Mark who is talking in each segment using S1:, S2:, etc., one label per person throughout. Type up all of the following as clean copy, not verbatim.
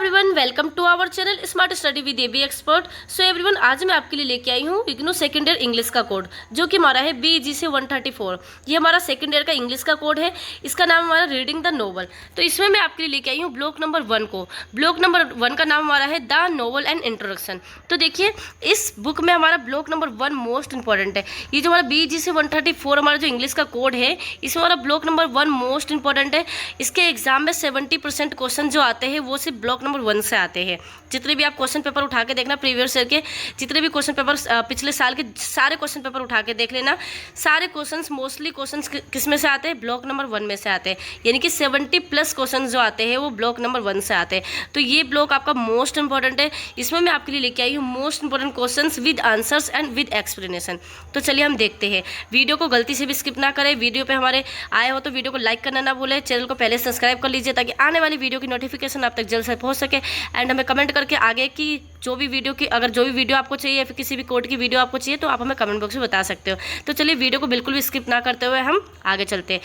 S1: Everyone, welcome to our channel smart study with AB expert. So everyone, आज मैं आपके लिए लेके आई हूँ इग्नू सेकेंड ईयर इंग्लिश का कोड, जो कि हमारा है BGC 134। ये हमारा सेकेंड ईयर का इंग्लिश का कोड है। इसका नाम हमारा रीडिंग द नोवल। तो इसमें मैं आपके लिए लेके आई हूँ ब्लॉक नंबर 1 को। ब्लॉक नंबर 1 का नाम हमारा है द नोवल एंड इंट्रोडक्शन। तो देखिए, इस बुक में हमारा ब्लॉक नंबर 1 मोस्ट इंपॉर्टेंट है। ये जो हमारा BGC 134 हमारा जो इंग्लिश का कोड है, इसमें हमारा ब्लॉक नंबर 1 मोस्ट इंपॉर्टेंट है। इसके एग्जाम में 70% क्वेश्चन जो आते हैं वो सिर्फ ब्लॉक नंबर 1 से आते हैं। जितने भी आप क्वेश्चन पेपर उठा के देखना, प्रीवियस ईयर के जितने भी क्वेश्चन पेपर पिछले साल के सारे क्वेश्चन पेपर उठा के देख लेना। सारे क्वेश्चंस मोस्टली क्वेश्चंस किस में से आते हैं? ब्लॉक नंबर 1 में से आते हैं। यानी कि 70+ क्वेश्चन जो आते हैं वो ब्लॉक नंबर 1 से आते हैं। तो ये ब्लॉक आपका मोस्ट इंपॉर्टेंट है। इसमें मैं आपके लिए लेके आई हूँ most important question with answers and with explanation. तो चलिए हम देखते हैं। वीडियो को गलती से भी स्किप ना करें। वीडियो पे हमारे आए हो तो वीडियो को लाइक करना ना भूलें। चैनल को पहले सब्सक्राइब कर लीजिए ताकि आने वाली वीडियो की नोटिफिकेशन आप तक जल्द से पहुंच सके। एंड हमें कमेंट करके आगे की जो भी वीडियो आपको चाहिए या फिर किसी भी कोड की वीडियो आपको चाहिए तो आप हमें कमेंट बॉक्स में बता सकते हो। तो चलिए वीडियो को बिल्कुल भी स्किप ना करते हुए हम आगे चलते हैं।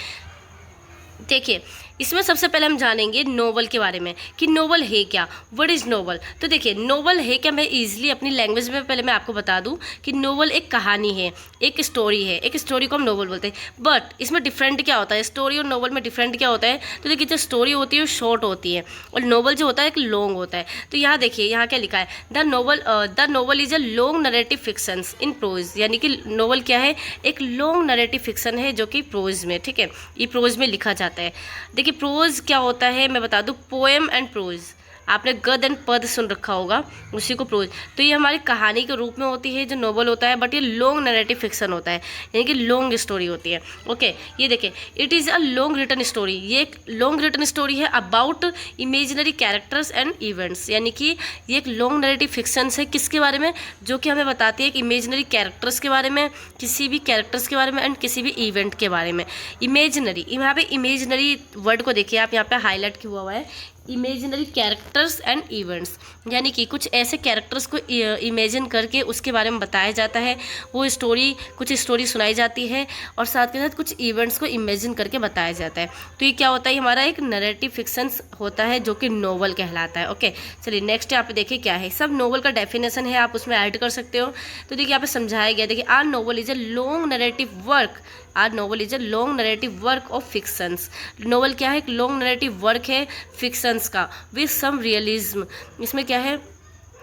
S1: देखिए, इसमें सबसे पहले हम जानेंगे नोवेल के बारे में कि नोवेल है क्या, व्हाट इज़ नोवेल। तो देखिए, नोवेल है क्या, मैं इजीली अपनी लैंग्वेज में पहले मैं आपको बता दूं कि नोवेल एक कहानी है, एक स्टोरी है। एक स्टोरी को हम नोवेल बोलते हैं। बट इसमें डिफरेंट क्या होता है, स्टोरी और नोवेल में डिफरेंट क्या होता है? तो देखिए, जो स्टोरी होती है वो शॉर्ट होती है और नोवेल जो होता है एक लॉन्ग होता है। तो यहाँ देखिए, यहाँ क्या लिखा है, the novel is a long narrative fictions in prose. यानी कि नोवेल क्या है? एक लॉन्ग नरेटिव फिक्शन है जो कि प्रोज में, ठीक है, ये प्रोज में लिखा जाता है। देखिए, प्रोज क्या होता है मैं बता दूं, पोएम एंड प्रोज। आपने गद एंड पद सुन रखा होगा, उसी को प्रोज। तो ये हमारी कहानी के रूप में होती है जो नोवेल होता है, बट ये लॉन्ग नैरेटिव फिक्शन होता है, यानी कि लॉन्ग स्टोरी होती है। ओके, ये देखिए, it is a long written story. ये एक लॉन्ग रिटन स्टोरी है about imaginary characters and events. यानी कि ये एक लॉन्ग नैरेटिव फिक्शन है किसके बारे में? जो कि हमें बताती है कि इमेजिनरी कैरेक्टर्स के बारे में, किसी भी कैरेक्टर्स के बारे में एंड किसी भी इवेंट के बारे में। इमेजिनरी, यहाँ पे इमेजिनरी वर्ड को देखिए आप, यहाँ पे हाईलाइट किया हुआ है इमेजिनरी कैरेक्टर्स एंड इवेंट्स। यानी कि कुछ ऐसे कैरेक्टर्स को इमेजिन करके उसके बारे में बताया जाता है। वो स्टोरी, कुछ स्टोरी सुनाई जाती है और साथ के साथ कुछ इवेंट्स को इमेजिन करके बताया जाता है। तो ये क्या होता है? हमारा एक नैरेटिव फिक्शंस होता है जो कि नोवेल कहलाता है। ओके, चलिए नेक्स्ट यहाँ पे देखिए क्या है। सब नोवेल का डेफिनेशन है, आप उसमें ऐड कर सकते हो। तो देखिए, यहाँ पे समझाया गया, देखिए, are novel is a long narrative work. Are novel is a long narrative work of fictions. Novel क्या है? एक लॉन्ग नैरेटिव वर्क है फिक्शंस का विद सम रियलिज्म। इसमें क्या है?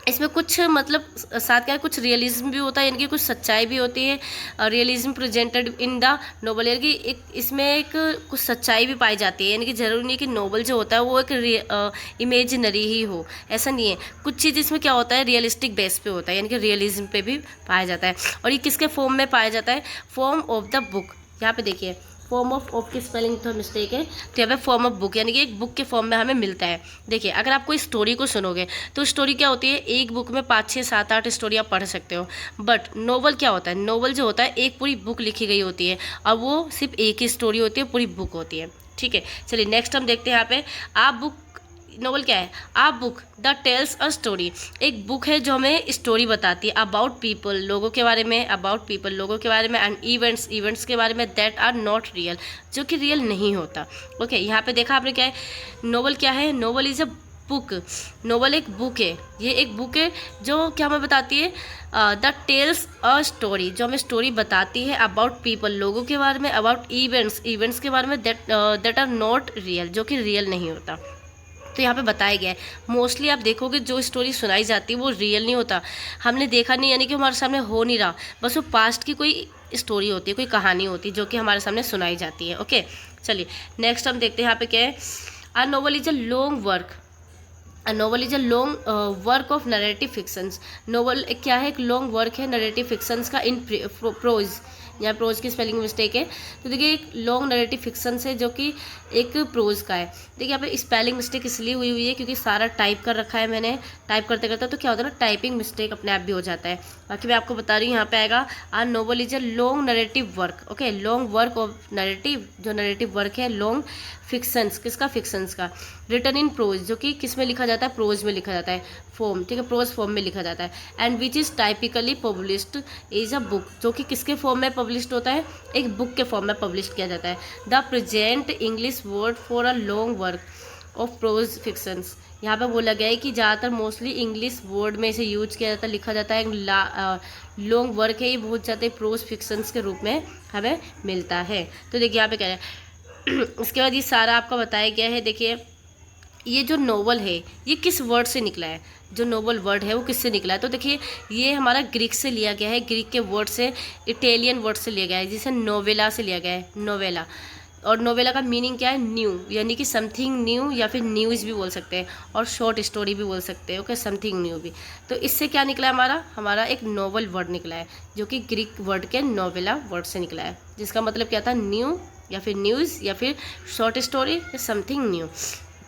S1: इसमें कुछ मतलब साथ क्या है, कुछ रियलिज्म भी होता है, यानी कि कुछ सच्चाई भी होती है। Realism presented in the novel, यानी कि एक इसमें एक कुछ सच्चाई भी पाई जाती है। यानी कि जरूरी नहीं कि नोवेल जो होता है वो एक इमेजिनरी ही हो, ऐसा नहीं है। कुछ चीज़ इसमें क्या होता है, रियलिस्टिक बेस पे होता है, यानी कि रियलिज्म पे भी पाया जाता है। और ये किसके फॉर्म में पाया जाता है? Form of the book. यहाँ पे देखिए, फॉर्म ऑफ की स्पेलिंग थोड़ा मिस्टेक है, तो यहाँ पे फॉर्म ऑफ बुक, यानी कि एक बुक के फॉर्म में हमें मिलता है। देखिए, अगर आप कोई स्टोरी को सुनोगे तो स्टोरी क्या होती है, एक बुक में 5, 6, 7, 8 स्टोरी आप पढ़ सकते हो। बट नोवेल क्या होता है? नोवेल जो होता है एक पूरी बुक लिखी गई होती है और वो सिर्फ एक ही स्टोरी होती है, पूरी बुक होती है। ठीक है, चलिए नेक्स्ट हम देखते हैं यहाँ पे। आप बुक, नोवेल क्या है? A book the tells a story. एक बुक है जो हमें स्टोरी बताती है अबाउट पीपल, लोगों के बारे में, अबाउट पीपल, लोगों के बारे में, एंड इवेंट्स, इवेंट्स के बारे में, दैट आर नॉट रियल, जो कि रियल नहीं होता। ओके, यहाँ पे देखा आपने क्या है, नोवेल क्या है? Novel is a book. Novel एक बुक है, ये एक बुक है जो क्या हमें बताती है, द टेल्स अ स्टोरी, जो हमें स्टोरी बताती है अबाउट पीपल, लोगों के बारे में, अबाउट इवेंट्स, इवेंट्स के बारे में, दैट आर नॉट रियल, जो कि रियल नहीं होता। तो यहाँ पे बताया गया है। मोस्टली आप देखोगे जो स्टोरी सुनाई जाती है वो रियल नहीं होता, हमने देखा नहीं, यानी कि हमारे सामने हो नहीं रहा, बस वो पास्ट की कोई स्टोरी होती है, कोई कहानी होती है जो कि हमारे सामने सुनाई जाती है। ओके, चलिए नेक्स्ट हम देखते हैं यहाँ पे क्या है। A novel is a long work. A novel is a long work of narrative fictions. Novel क्या है? एक लॉन्ग वर्क है नरेटिव फिक्शंस का इन प्रोज। यहाँ प्रोज की स्पेलिंग मिस्टेक है। तो देखिए, एक लॉन्ग नरेटिव फिक्शन है जो कि एक प्रोज का है। देखिए, यहाँ पे स्पेलिंग मिस्टेक इसलिए हुई है क्योंकि सारा टाइप कर रखा है मैंने, टाइप करते करते तो क्या होता है ना, टाइपिंग मिस्टेक अपने आप भी हो जाता है। बाकी मैं आपको बता रही हूँ, यहाँ पे आएगा a novel is a long narrative work. Okay, long work of narrative, जो नरेटिव वर्क है लॉन्ग फिक्शंस, किसका? फिक्शंस का। रिटन इन प्रोज, जो कि किस में लिखा जाता है? प्रोज में लिखा जाता है, फॉर्म, ठीक है, प्रोज फॉर्म में लिखा जाता है। And which is typically published is a book, जो कि किसके फॉर्म में पब्लिश्ड होता है? एक बुक के फॉर्म में पब्लिश किया जाता है। The present English word for a long work. Of pros fictions. यहाँ पे बोला गया है कि ज़्यादातर मोस्टली इंग्लिश वर्ड में इसे यूज किया जाता है, लिखा जाता है। लॉन्ग वर्क है, ये बहुत ज़्यादा प्रोज फिक्शंस के रूप में हमें मिलता है। तो देखिए यहाँ पे क्या है इसके बाद ये सारा आपका बताया गया है। देखिए ये जो नोवेल है ये किस वर्ड से निकला है, जो नोवेल वर्ड है वो किससे निकला है। तो देखिए ये हमारा ग्रीक से लिया गया है, ग्रीक के वर्ड से, इटालियन वर्ड से लिया गया है, जिसे नोवेला से लिया गया है, नोवेला। और नोवेला का मीनिंग क्या है, न्यू, यानी कि समथिंग न्यू, या फिर न्यूज़ भी बोल सकते हैं, और शॉर्ट स्टोरी भी बोल सकते हैं। ओके, समथिंग न्यू भी। तो इससे क्या निकला हमारा एक नोवेल वर्ड निकला है, जो कि ग्रीक वर्ड के नोवेला वर्ड से निकला है, जिसका मतलब क्या था, न्यू या फिर न्यूज़ या फिर शॉर्ट स्टोरी या समथिंग न्यू।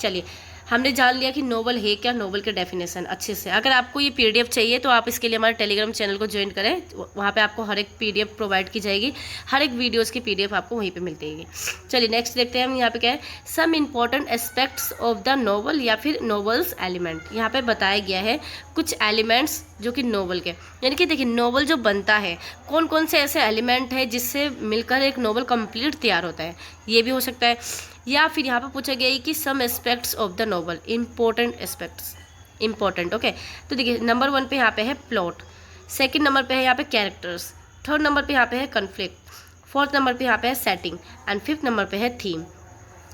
S1: चलिए हमने जान लिया कि नोवेल है क्या, नोवेल के डेफिनेशन अच्छे से। अगर आपको ये पीडीएफ चाहिए तो आप इसके लिए हमारे टेलीग्राम चैनल को ज्वाइन करें, वहाँ पे आपको हर एक पीडीएफ प्रोवाइड की जाएगी, हर एक वीडियोस की पीडीएफ आपको वहीं पे मिलती है। चलिए नेक्स्ट देखते हैं हम यहाँ पे क्या है, some important aspects of the novel या फिर नोवेल्स एलिमेंट। यहाँ पे बताया गया है कुछ एलिमेंट्स जो कि नोवेल के, यानी कि देखिए नोवेल जो बनता है कौन कौन से ऐसे एलिमेंट है जिससे मिलकर एक नोवेल कंप्लीट तैयार होता है, ये भी हो सकता है। या फिर यहाँ पे पूछा गया है कि some aspects of the novel, important aspects, important. Okay, तो देखिए नंबर 1 पे यहाँ पे है प्लॉट, सेकंड नंबर पे है यहाँ पे कैरेक्टर्स, थर्ड नंबर पे यहाँ पे है कन्फ्लिक्ट, फोर्थ नंबर पे यहाँ पे है सेटिंग, एंड फिफ्थ नंबर पे है थीम।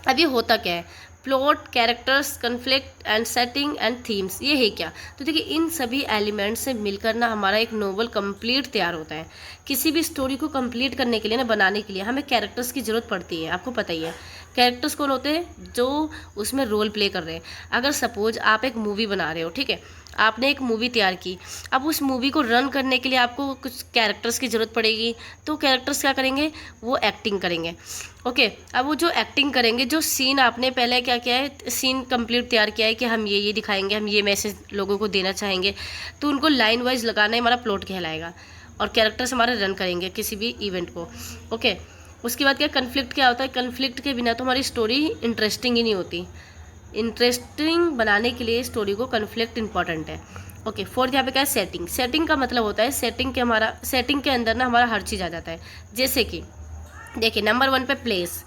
S1: अब ये होता क्या है, plot, characters, conflict and setting and themes, ये है क्या। तो देखिए इन सभी एलिमेंट्स से मिलकर ना हमारा एक नोवेल कंप्लीट तैयार होता है। किसी भी स्टोरी को कंप्लीट करने के लिए ना, बनाने के लिए हमें कैरेक्टर्स की ज़रूरत पड़ती है, आपको पता ही है। कैरेक्टर्स कौन होते हैं, जो उसमें रोल प्ले कर रहे हैं। अगर सपोज आप एक मूवी बना रहे हो, ठीक है, आपने एक मूवी तैयार की, अब उस मूवी को रन करने के लिए आपको कुछ कैरेक्टर्स की ज़रूरत पड़ेगी। तो कैरेक्टर्स क्या करेंगे, वो एक्टिंग करेंगे। ओके, अब वो जो एक्टिंग करेंगे, जो सीन आपने पहले क्या किया है, सीन कंप्लीट तैयार किया है कि हम ये दिखाएंगे, हम ये मैसेज लोगों को देना चाहेंगे, तो उनको लाइन वाइज लगाना ही हमारा प्लॉट कहलाएगा। और कैरेक्टर्स हमारे रन करेंगे किसी भी इवेंट को। ओके, उसके बाद क्या, कन्फ्लिक्ट क्या होता है, कन्फ्लिक्ट के बिना तो हमारी स्टोरी इंटरेस्टिंग ही नहीं होती। इंटरेस्टिंग बनाने के लिए स्टोरी को कन्फ्लिक्ट इंपॉर्टेंट है। ओके, फोर्थ यहाँ पे क्या है, सेटिंग। सेटिंग का मतलब होता है सेटिंग के अंदर ना हमारा हर चीज़ आ जाता है। जैसे कि देखिए नंबर 1 पे प्लेस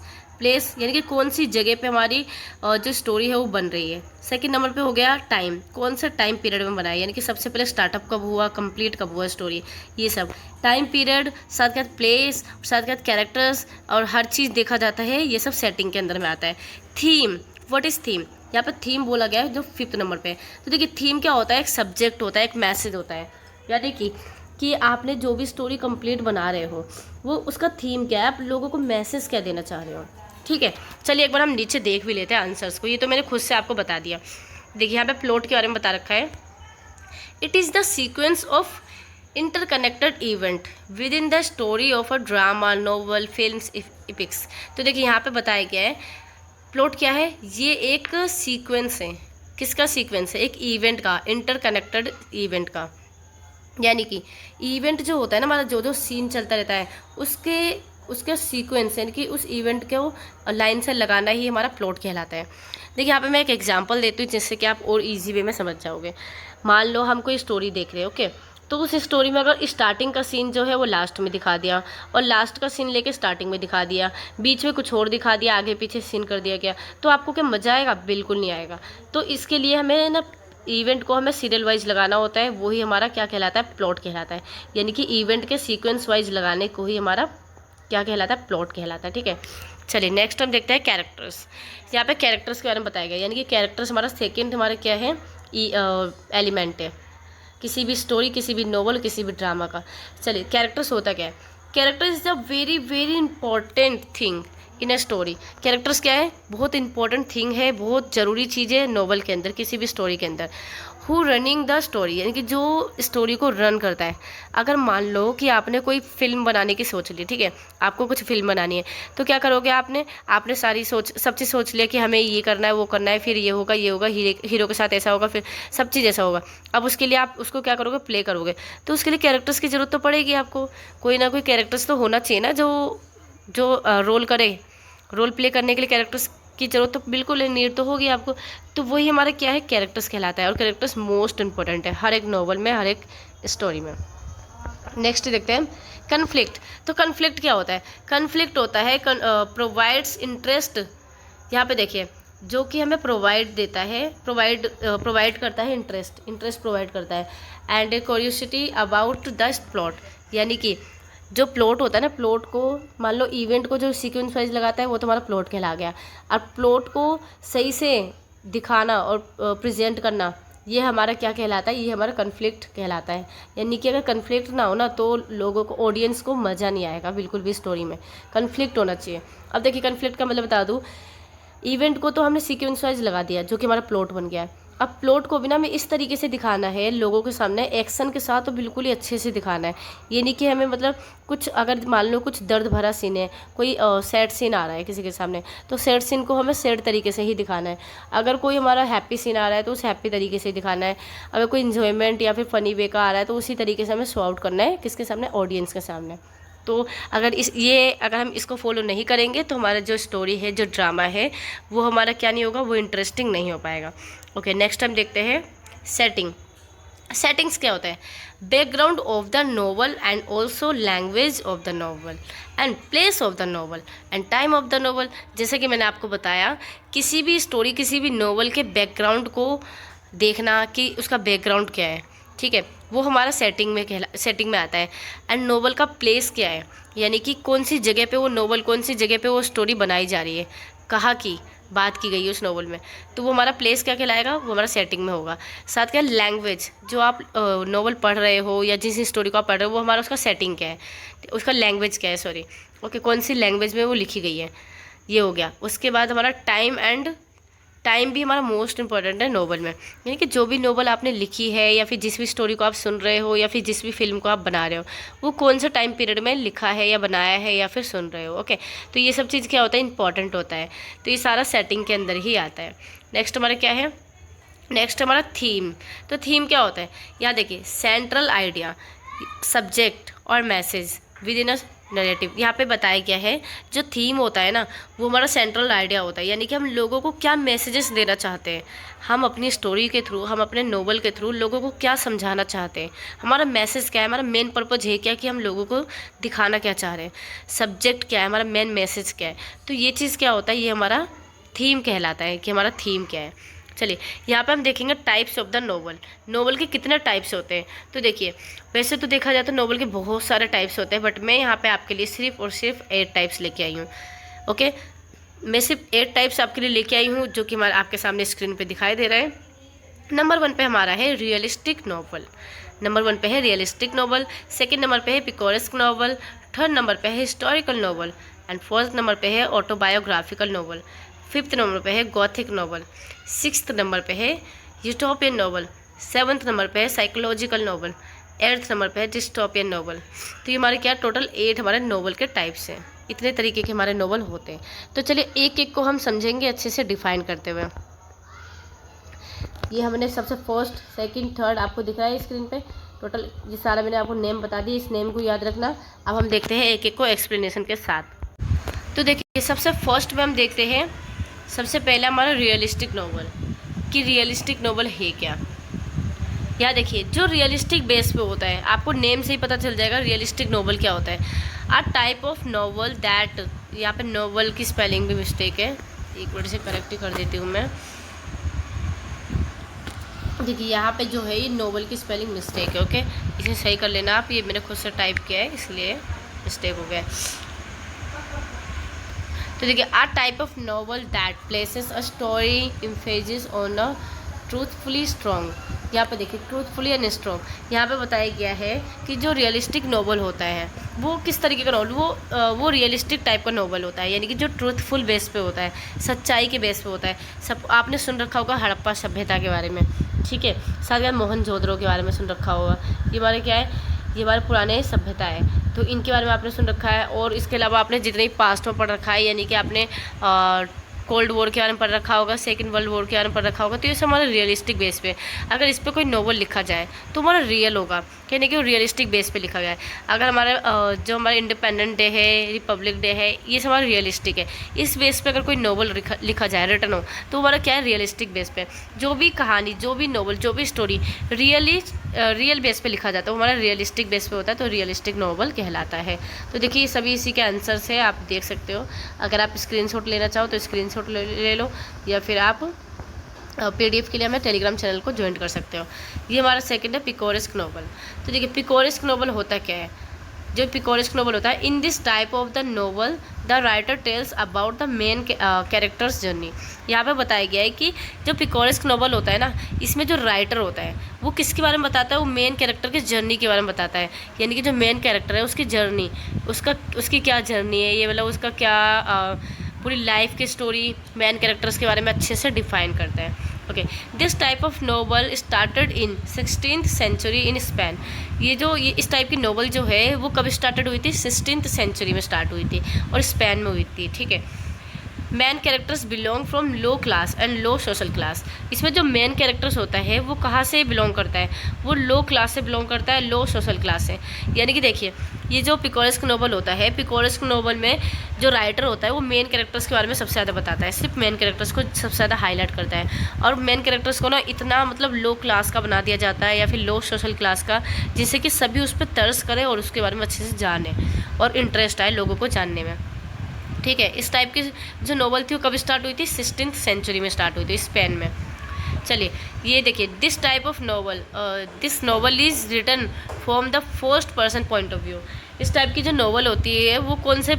S1: यानी कि कौन सी जगह पे हमारी जो स्टोरी है वो बन रही है। सेकंड नंबर पे हो गया टाइम, कौन से टाइम पीरियड में बनाया, यानी कि सबसे पहले स्टार्टअप कब हुआ, कंप्लीट कब हुआ स्टोरी, ये सब टाइम पीरियड, साथ के साथ प्लेस, साथ के साथ कैरेक्टर्स, और हर चीज़ देखा जाता है, ये सब सेटिंग के अंदर में आता है। थीम, व्हाट इज़ थीम, यहाँ पर थीम बोला गया है जो 5th नंबर पे। तो देखिए थीम क्या होता है, एक सब्जेक्ट होता है, एक मैसेज होता है, यानी कि आपने जो भी स्टोरी कंप्लीट बना रहे हो वो उसका थीम क्या है, आप लोगों को मैसेज क्या देना चाह रहे हो। ठीक है, चलिए एक बार हम नीचे देख भी लेते हैं आंसर्स को। ये तो मैंने खुद से आपको बता दिया। देखिए यहाँ पे प्लॉट के बारे में बता रखा है, it is the sequence of interconnected event with in the story of a drama, novel, films, इपिक्स। तो देखिए यहाँ पे बताया गया है प्लॉट क्या है, ये एक सीक्वेंस है। किसका सीक्वेंस है, एक इवेंट का, इंटरकनेक्टेड इवेंट का। यानी कि इवेंट जो होता है ना हमारा, जो जो सीन चलता रहता है उसके सीक्वेंस, यानी कि उस इवेंट को लाइन से लगाना ही हमारा प्लॉट कहलाता है। देखिए यहाँ पे मैं एक एग्जांपल देती हूँ जिससे कि आप और इजी वे में समझ जाओगे। मान लो हम कोई स्टोरी देख रहे हैं, ओके, तो उस स्टोरी में अगर स्टार्टिंग का सीन जो है वो लास्ट में दिखा दिया, और लास्ट का सीन लेके स्टार्टिंग में दिखा दिया, बीच में कुछ और दिखा दिया, आगे पीछे सीन कर दिया गया, तो आपको क्या मज़ा आएगा, बिल्कुल नहीं आएगा। तो इसके लिए हमें ना इवेंट को हमें सीरियल वाइज लगाना होता है, वही हमारा क्या कहलाता है, प्लॉट कहलाता है। यानी कि इवेंट के सीक्वेंस वाइज लगाने को ही हमारा क्या कहलाता है, प्लॉट कहलाता है। ठीक है, चलिए नेक्स्ट हम देखते हैं कैरेक्टर्स। यहाँ पे कैरेक्टर्स के बारे में बताया गया, यानी कि कैरेक्टर्स हमारा सेकंड हमारा क्या है, एलिमेंट है किसी भी स्टोरी, किसी भी नोवेल, किसी भी ड्रामा का। चलिए कैरेक्टर्स होता क्या है, character is the very very important thing in a story. Characters क्या है, बहुत इंपॉर्टेंट थिंग है, बहुत ज़रूरी चीज़ है नोवेल के अंदर, किसी भी स्टोरी के अंदर। हु रनिंग द स्टोरी, यानी कि जो स्टोरी को रन करता है। अगर मान लो कि आपने कोई फिल्म बनाने की सोच ली, ठीक है, आपको कुछ फिल्म बनानी है, तो क्या करोगे, आपने सारी सब चीज़ सोच लिया कि हमें ये करना है, वो करना है, फिर ये होगा, हीरो के साथ ऐसा होगा, फिर सब चीज़ ऐसा होगा। अब उसके लिए आप उसको क्या करोगे, प्ले करोगे। तो उसके लिए कैरेक्टर्स की ज़रूरत तो पड़ेगी आपको, कोई ना कोई कैरेक्टर्स तो होना चाहिए ना, जो रोल करे। रोल प्ले करने के लिए कैरेक्टर्स की ज़रूरत तो बिल्कुल नीड तो होगी आपको। तो वही हमारा क्या है, कैरेक्टर्स कहलाता है। और कैरेक्टर्स मोस्ट इंपॉर्टेंट है हर एक नॉवल में, हर एक स्टोरी में। नेक्स्ट देखते हैं कन्फ्लिक्ट। तो कन्फ्लिक्ट क्या होता है, कन्फ्लिक्ट होता है प्रोवाइड्स इंटरेस्ट। यहाँ पे देखिए जो कि हमें प्रोवाइड देता है, प्रोवाइड करता है इंटरेस्ट प्रोवाइड करता है। And curiosity about the plot, यानी कि जो प्लॉट होता है ना, प्लॉट को मान लो इवेंट को जो सीक्वेंस वाइज लगाता है वो तुम्हारा प्लॉट कहला गया। और प्लॉट को सही से दिखाना और प्रेजेंट करना, ये हमारा क्या कहलाता है, ये हमारा कन्फ्लिक्ट कहलाता है। यानी कि अगर कन्फ्लिक्ट ना हो ना तो लोगों को, ऑडियंस को मज़ा नहीं आएगा बिल्कुल भी। स्टोरी में कन्फ्लिक्ट होना चाहिए। अब देखिए कन्फ्लिक्ट का मतलब बता दूँ, इवेंट को तो हमने सीक्वेंस वाइज लगा दिया जो कि हमारा प्लॉट बन गया है। अब प्लॉट को भी ना हमें इस तरीके से दिखाना है लोगों के सामने, एक्शन के साथ तो बिल्कुल ही अच्छे से दिखाना है। ये नहीं कि हमें मतलब कुछ, अगर मान लो कुछ दर्द भरा सीन है, कोई सैड सीन आ रहा है किसी के सामने, तो सैड सीन को हमें सैड तरीके से ही दिखाना है। अगर कोई हमारा हैप्पी सीन आ रहा है तो उस हैप्पी तरीके से दिखाना है। अगर कोई इन्जॉयमेंट या फिर फ़नी वे का आ रहा है तो उसी तरीके से हमें शो आउट करना है, किसके सामने, ऑडियंस के सामने। तो अगर हम इसको फॉलो नहीं करेंगे तो हमारा जो स्टोरी है, जो ड्रामा है, वो हमारा क्या नहीं होगा, वो इंटरेस्टिंग नहीं हो पाएगा। ओके, नेक्स्ट हम देखते हैं सेटिंग। सेटिंग्स क्या होता है? Background of the novel and also language of the novel and place of the novel and time of the novel. जैसे कि मैंने आपको बताया, किसी भी स्टोरी, किसी भी नॉवल के बैकग्राउंड को देखना कि उसका बैकग्राउंड क्या है, ठीक है, वो हमारा सेटिंग में आता है। एंड नोवेल का प्लेस क्या है, यानी कि कौन सी जगह पे वो नोवेल, कौन सी जगह पे वो स्टोरी बनाई जा रही है, कहाँ की बात की गई है उस नोवेल में, तो वो हमारा प्लेस क्या कहलाएगा, वो हमारा सेटिंग में होगा। साथ क्या, लैंग्वेज, जो आप नोवेल पढ़ रहे हो या जिस स्टोरी को आप पढ़ रहे हो, वो हमारा उसका सेटिंग क्या है, उसका लैंग्वेज क्या है, सॉरी, ओके, कौन सी लैंग्वेज में वो लिखी गई है, ये हो गया। उसके बाद हमारा टाइम भी हमारा मोस्ट इंपॉर्टेंट है नोवेल में। यानी कि जो भी नोवेल आपने लिखी है या फिर जिस भी स्टोरी को आप सुन रहे हो या फिर जिस भी फिल्म को आप बना रहे हो, वो कौन सा टाइम पीरियड में लिखा है या बनाया है या फिर सुन रहे हो। ओके, तो ये सब चीज़ क्या होता है, इंपॉर्टेंट होता है। तो ये सारा सेटिंग के अंदर ही आता है। नेक्स्ट हमारा क्या है, नेक्स्ट हमारा थीम। तो थीम क्या होता है, यहाँ देखिए, सेंट्रल आइडिया, सब्जेक्ट और message with in a narrative. यहाँ पे बताया गया है, जो थीम होता है ना, वो हमारा सेंट्रल आइडिया होता है। यानी कि हम लोगों को क्या मैसेजेस देना चाहते हैं, हम अपनी स्टोरी के थ्रू, हम अपने नोवेल के थ्रू लोगों को क्या समझाना चाहते हैं, हमारा मैसेज क्या है, हमारा मेन पर्पज़ है क्या कि हम लोगों को दिखाना क्या चाह रहे हैं, सब्जेक्ट क्या है, हमारा मेन मैसेज क्या है। तो ये चीज़ क्या होता है, ये हमारा थीम कहलाता है कि हमारा थीम क्या है। चलिए, यहाँ पे हम देखेंगे types of the novel. Novel के कितने टाइप्स होते हैं, तो देखिए, वैसे तो देखा जाए तो नोवेल के बहुत सारे टाइप्स होते हैं, बट मैं यहाँ पे आपके लिए सिर्फ और सिर्फ 8 टाइप्स लेके आई हूँ। ओके, मैं सिर्फ 8 टाइप्स आपके लिए लेके आई हूँ, जो कि हमारे आपके सामने स्क्रीन पे दिखाई दे रहे हैं। नंबर 1 पे हमारा है रियलिस्टिक नोवेल। नंबर 1 पे है रियलिस्टिक नोवेल। सेकेंड नंबर पे है पिकोरेस्क नोवेल। थर्ड नंबर पे है historical novel and fourth number पे है ऑटोबायोग्राफिकल नोवेल। फिफ्थ नंबर पे है गॉथिक नोवेल। सिक्स्थ नंबर पे है यूटोपियन नोवेल। सेवन्थ नंबर पे है साइकोलॉजिकल नोवेल। एट्थ नंबर पे है डिस्टोपियन नोवेल। तो ये हमारे क्या, टोटल 8 हमारे नोवेल के टाइप्स हैं। इतने तरीके के हमारे नोवेल होते हैं। तो चलिए एक एक को हम समझेंगे अच्छे से डिफाइन करते हुए। ये हमने सबसे फर्स्ट, सेकंड, थर्ड आपको दिख रहा है स्क्रीन पे, टोटल ये सारा मैंने आपको नेम बता दिया, इस नेम को याद रखना। अब हम देखते हैं एक एक को एक्सप्लेनेशन के साथ। तो देखिए, सबसे फर्स्ट में हम देखते हैं, सबसे पहला हमारा रियलिस्टिक नोवेल, कि रियलिस्टिक नोवेल है क्या। यहाँ देखिए, जो रियलिस्टिक बेस पे होता है, आपको नेम से ही पता चल जाएगा रियलिस्टिक नोवेल क्या होता है। आ टाइप ऑफ नोवेल दैट, यहाँ पे नोवेल की स्पेलिंग भी मिस्टेक है, एक मिनट से करेक्ट कर देती हूँ मैं। देखिए, यहाँ पे जो है ये नोवेल की स्पेलिंग मिस्टेक है, ओके, इसे सही कर लेना आप। ये मैंने खुद से टाइप किया है इसलिए मिस्टेक हो गया। तो देखिए, a type of novel that places a story emphasis on a truthfully strong. यहाँ पे देखिए, ट्रूथफुली एंड स्ट्रॉन्ग, यहाँ पे बताया गया है कि जो रियलिस्टिक नॉवल होता है वो किस तरीके का नॉवल, वो रियलिस्टिक टाइप का नॉवल होता है। यानी कि जो ट्रूथफुल बेस पे होता है, सच्चाई के बेस पे होता है। सब आपने सुन रखा होगा हड़प्पा सभ्यता के बारे में, ठीक है, साथ ही मोहनजोदड़ो के बारे में सुन रखा होगा। ये हमारे क्या है, ये हमारे पुराने सभ्यता है, तो इनके बारे में आपने सुन रखा है। और इसके अलावा आपने जितने पास्ट में पढ़ रखा है, यानी कि आपने कोल्ड वॉर के बारे में पढ़ रखा होगा, सेकंड वर्ल्ड वॉर के बारे में पढ़ रखा होगा, तो ये सब हमारा रियलिस्टिक बेस पे। अगर इस पर कोई नोवेल लिखा जाए तो हमारा रियल होगा, यानी कि वो रियलिस्टिक बेस पे लिखा गया है। अगर हमारा जो हमारा इंडिपेंडेंट डे है, रिपब्लिक डे है, ये सब हमारा रियलिस्टिक है। इस बेस पे अगर कोई नोवेल लिखा जाए, रिटन हो, तो हमारा क्या है, रियलिस्टिक बेस पे। जो भी कहानी, जो भी नोवेल, जो भी स्टोरी रियल बेस पे लिखा जाता है, वो हमारा रियलिस्टिक बेस पे होता है, तो रियलिस्टिक नोवेल कहलाता है। तो देखिए, सभी इसी के आंसर्स है, आप देख सकते हो। अगर आप स्क्रीनशॉट लेना चाहो तो स्क्रीनशॉट स्क्रीनशॉट ले लो, या फिर आप PDF के लिए हमें टेलीग्राम चैनल को ज्वाइन कर सकते हो। ये हमारा सेकंड है पिकोरेस्क नोवेल। तो देखिए पिकोरेस्क नोवेल होता क्या है। जो पिकोरेस्क नोवेल होता है, in this type of the novel the writer tells about the main characters journey. यहाँ पे बताया गया है कि जो पिकोरेस्क नोवेल होता है ना, इसमें जो राइटर होता है वो किसके बारे में बताता है, वो मेन कैरेक्टर के जर्नी के बारे में बताता है। यानी कि जो मेन कैरेक्टर है उसकी जर्नी, उसकी क्या जर्नी है, ये मतलब उसका क्या पूरी लाइफ की स्टोरी मेन कैरेक्टर्स के बारे में अच्छे से डिफाइन करता है। Okay, this type of novel started in 16th century in Spain. ये इस टाइप की नोवेल जो है वो कब स्टार्टेड हुई थी, 16th सेंचुरी में स्टार्ट हुई थी और स्पेन में हुई थी। ठीक है, man characters belong from low class and low social class. इसमें जो मेन कैरेक्टर्स होता है वो कहाँ से बिलोंग करता है, वो लो क्लास से बिलोंग करता है, लो सोशल क्लास से। यानी कि देखिए ये जो पिकोरेस्क नोवेल होता है, पिकोरेस्क नोवेल में जो राइटर होता है वो मेन कैरेक्टर्स के बारे में सबसे ज़्यादा बताता है, सिर्फ मेन कैरेक्टर्स को सबसे ज़्यादा हाईलाइट करता है। और मेन कैरेक्टर्स को ना इतना मतलब लो क्लास का बना दिया जाता है या फिर लो सोशल क्लास का, जिससे कि सभी उस पर तरस करें और उसके बारे में अच्छे से जाने और इंटरेस्ट आए लोगों को जानने में। ठीक है, इस टाइप की जो नोवेल थी वो कब स्टार्ट हुई थी, 16th सेंचुरी में स्टार्ट हुई थी स्पेन में। चलिए ये देखिए, this type of novel, this novel is written from the first person point of view. इस टाइप की जो नोवेल होती है वो कौन से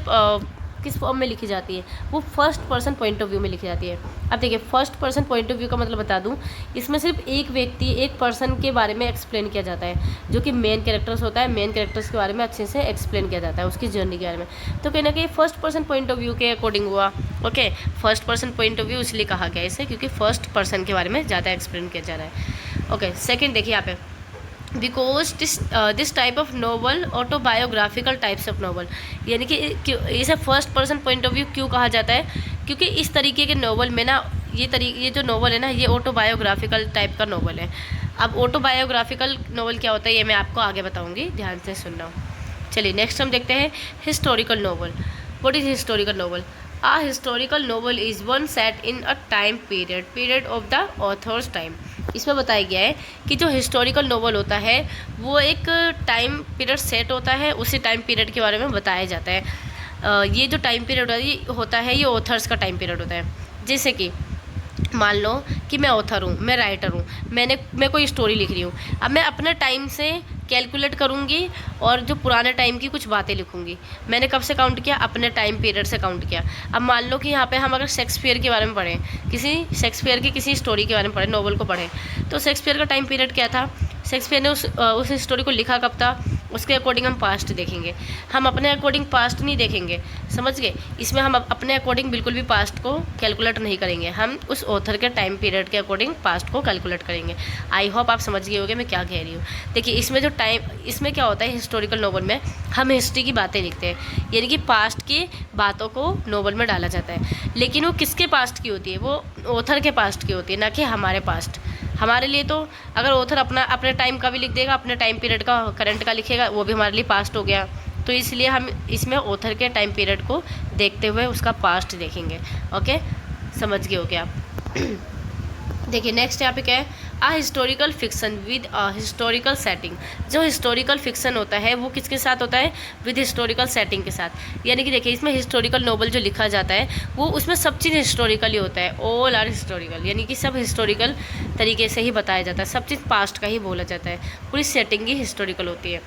S1: किस फॉर्म में लिखी जाती है, वो first person point of view में लिखी जाती है। अब देखिए first person point of view का मतलब बता दूं, इसमें सिर्फ एक व्यक्ति, एक पर्सन के बारे में एक्सप्लेन किया जाता है, जो कि मेन कैरेक्टर्स होता है। मेन कैरेक्टर्स के बारे में अच्छे से एक्सप्लेन किया जाता है, उसकी जर्नी के बारे में। तो कहीं ना कहीं first person point of view के अकॉर्डिंग हुआ। Okay, first person point of view इसलिए कहा गया इसे क्योंकि फर्स्ट पर्सन के बारे में ज़्यादा एक्सप्लेन किया जा रहा है। ओके, सेकेंड देखिए यहाँ पे, because this type of novel autobiographical types of novel. यानी कि इसे first person point of view क्यों कहा जाता है, क्योंकि इस तरीके के नोवेल में ना ये जो नोवेल है ना, ये ऑटोबायोग्राफिकल टाइप का नोवेल है। अब ऑटोबायोग्राफिकल नोवेल क्या होता है ये मैं आपको आगे बताऊंगी, ध्यान से सुनना। चलिए नेक्स्ट हम देखते हैं historical novel. What is historical novel? A historical novel is one set in a time period of the author's time। इसमें बताया गया है कि जो हिस्टोरिकल नोवेल होता है वो एक टाइम पीरियड सेट होता है, उसी टाइम पीरियड के बारे में बताया जाता है। ये जो टाइम पीरियड होता है ये ऑथर्स का टाइम पीरियड होता है। जैसे कि मान लो कि मैं ऑथर हूँ, मैं राइटर हूँ, मैं कोई स्टोरी लिख रही हूँ। अब मैं अपने टाइम से कैलकुलेट करूँगी और जो पुराने टाइम की कुछ बातें लिखूँगी। मैंने कब से काउंट किया, अपने टाइम पीरियड से काउंट किया। अब मान लो कि यहाँ पे हम अगर शेक्सपियर के बारे में पढ़ें, शेक्सपियर की किसी स्टोरी के बारे में पढ़ें, नोवेल को पढ़ें, तो शेक्सपियर का टाइम पीरियड क्या था, शेक्सपियर ने उस स्टोरी को लिखा कब था, उसके अकॉर्डिंग हम पास्ट देखेंगे। हम अपने अकॉर्डिंग पास्ट नहीं देखेंगे, समझ गए। इसमें हम अपने अकॉर्डिंग बिल्कुल भी पास्ट को कैलकुलेट नहीं करेंगे, हम उस ऑथर के टाइम पीरियड के अकॉर्डिंग पास्ट को कैलकुलेट करेंगे। आई होप आप समझ गए होंगे मैं क्या कह रही हूँ। देखिए इसमें क्या होता है, हिस्टोरिकल नोवेल में हम हिस्ट्री की बातें लिखते हैं, यानी कि पास्ट की बातों को नोवेल में डाला जाता है। लेकिन वो किसके पास्ट की होती है, वो ऑथर के पास्ट की होती है, ना कि हमारे पास्ट। हमारे लिए तो अगर ऑथर अपने टाइम का भी लिख देगा, अपने टाइम पीरियड का करंट का लिखेगा, वो भी हमारे लिए पास्ट हो गया। तो इसलिए हम इसमें ऑथर के टाइम पीरियड को देखते हुए उसका पास्ट देखेंगे। ओके, समझ गए हो क्या आप? देखिए नेक्स्ट यहाँ पे क्या है, a historical fiction with a historical setting. जो हिस्टोरिकल फिक्सन होता है वो किसके साथ होता है, विद हिस्टोरिकल सेटिंग के साथ। यानी कि देखिए इसमें हिस्टोरिकल नोवेल जो लिखा जाता है वो उसमें सब चीज़ हिस्टोरिकल ही होता है, ऑल आर हिस्टोरिकल, यानी कि सब हिस्टोरिकल तरीके से ही बताया जाता है, सब चीज़ पास्ट का ही बोला जाता है, पूरी सेटिंग ही हिस्टोरिकल होती है।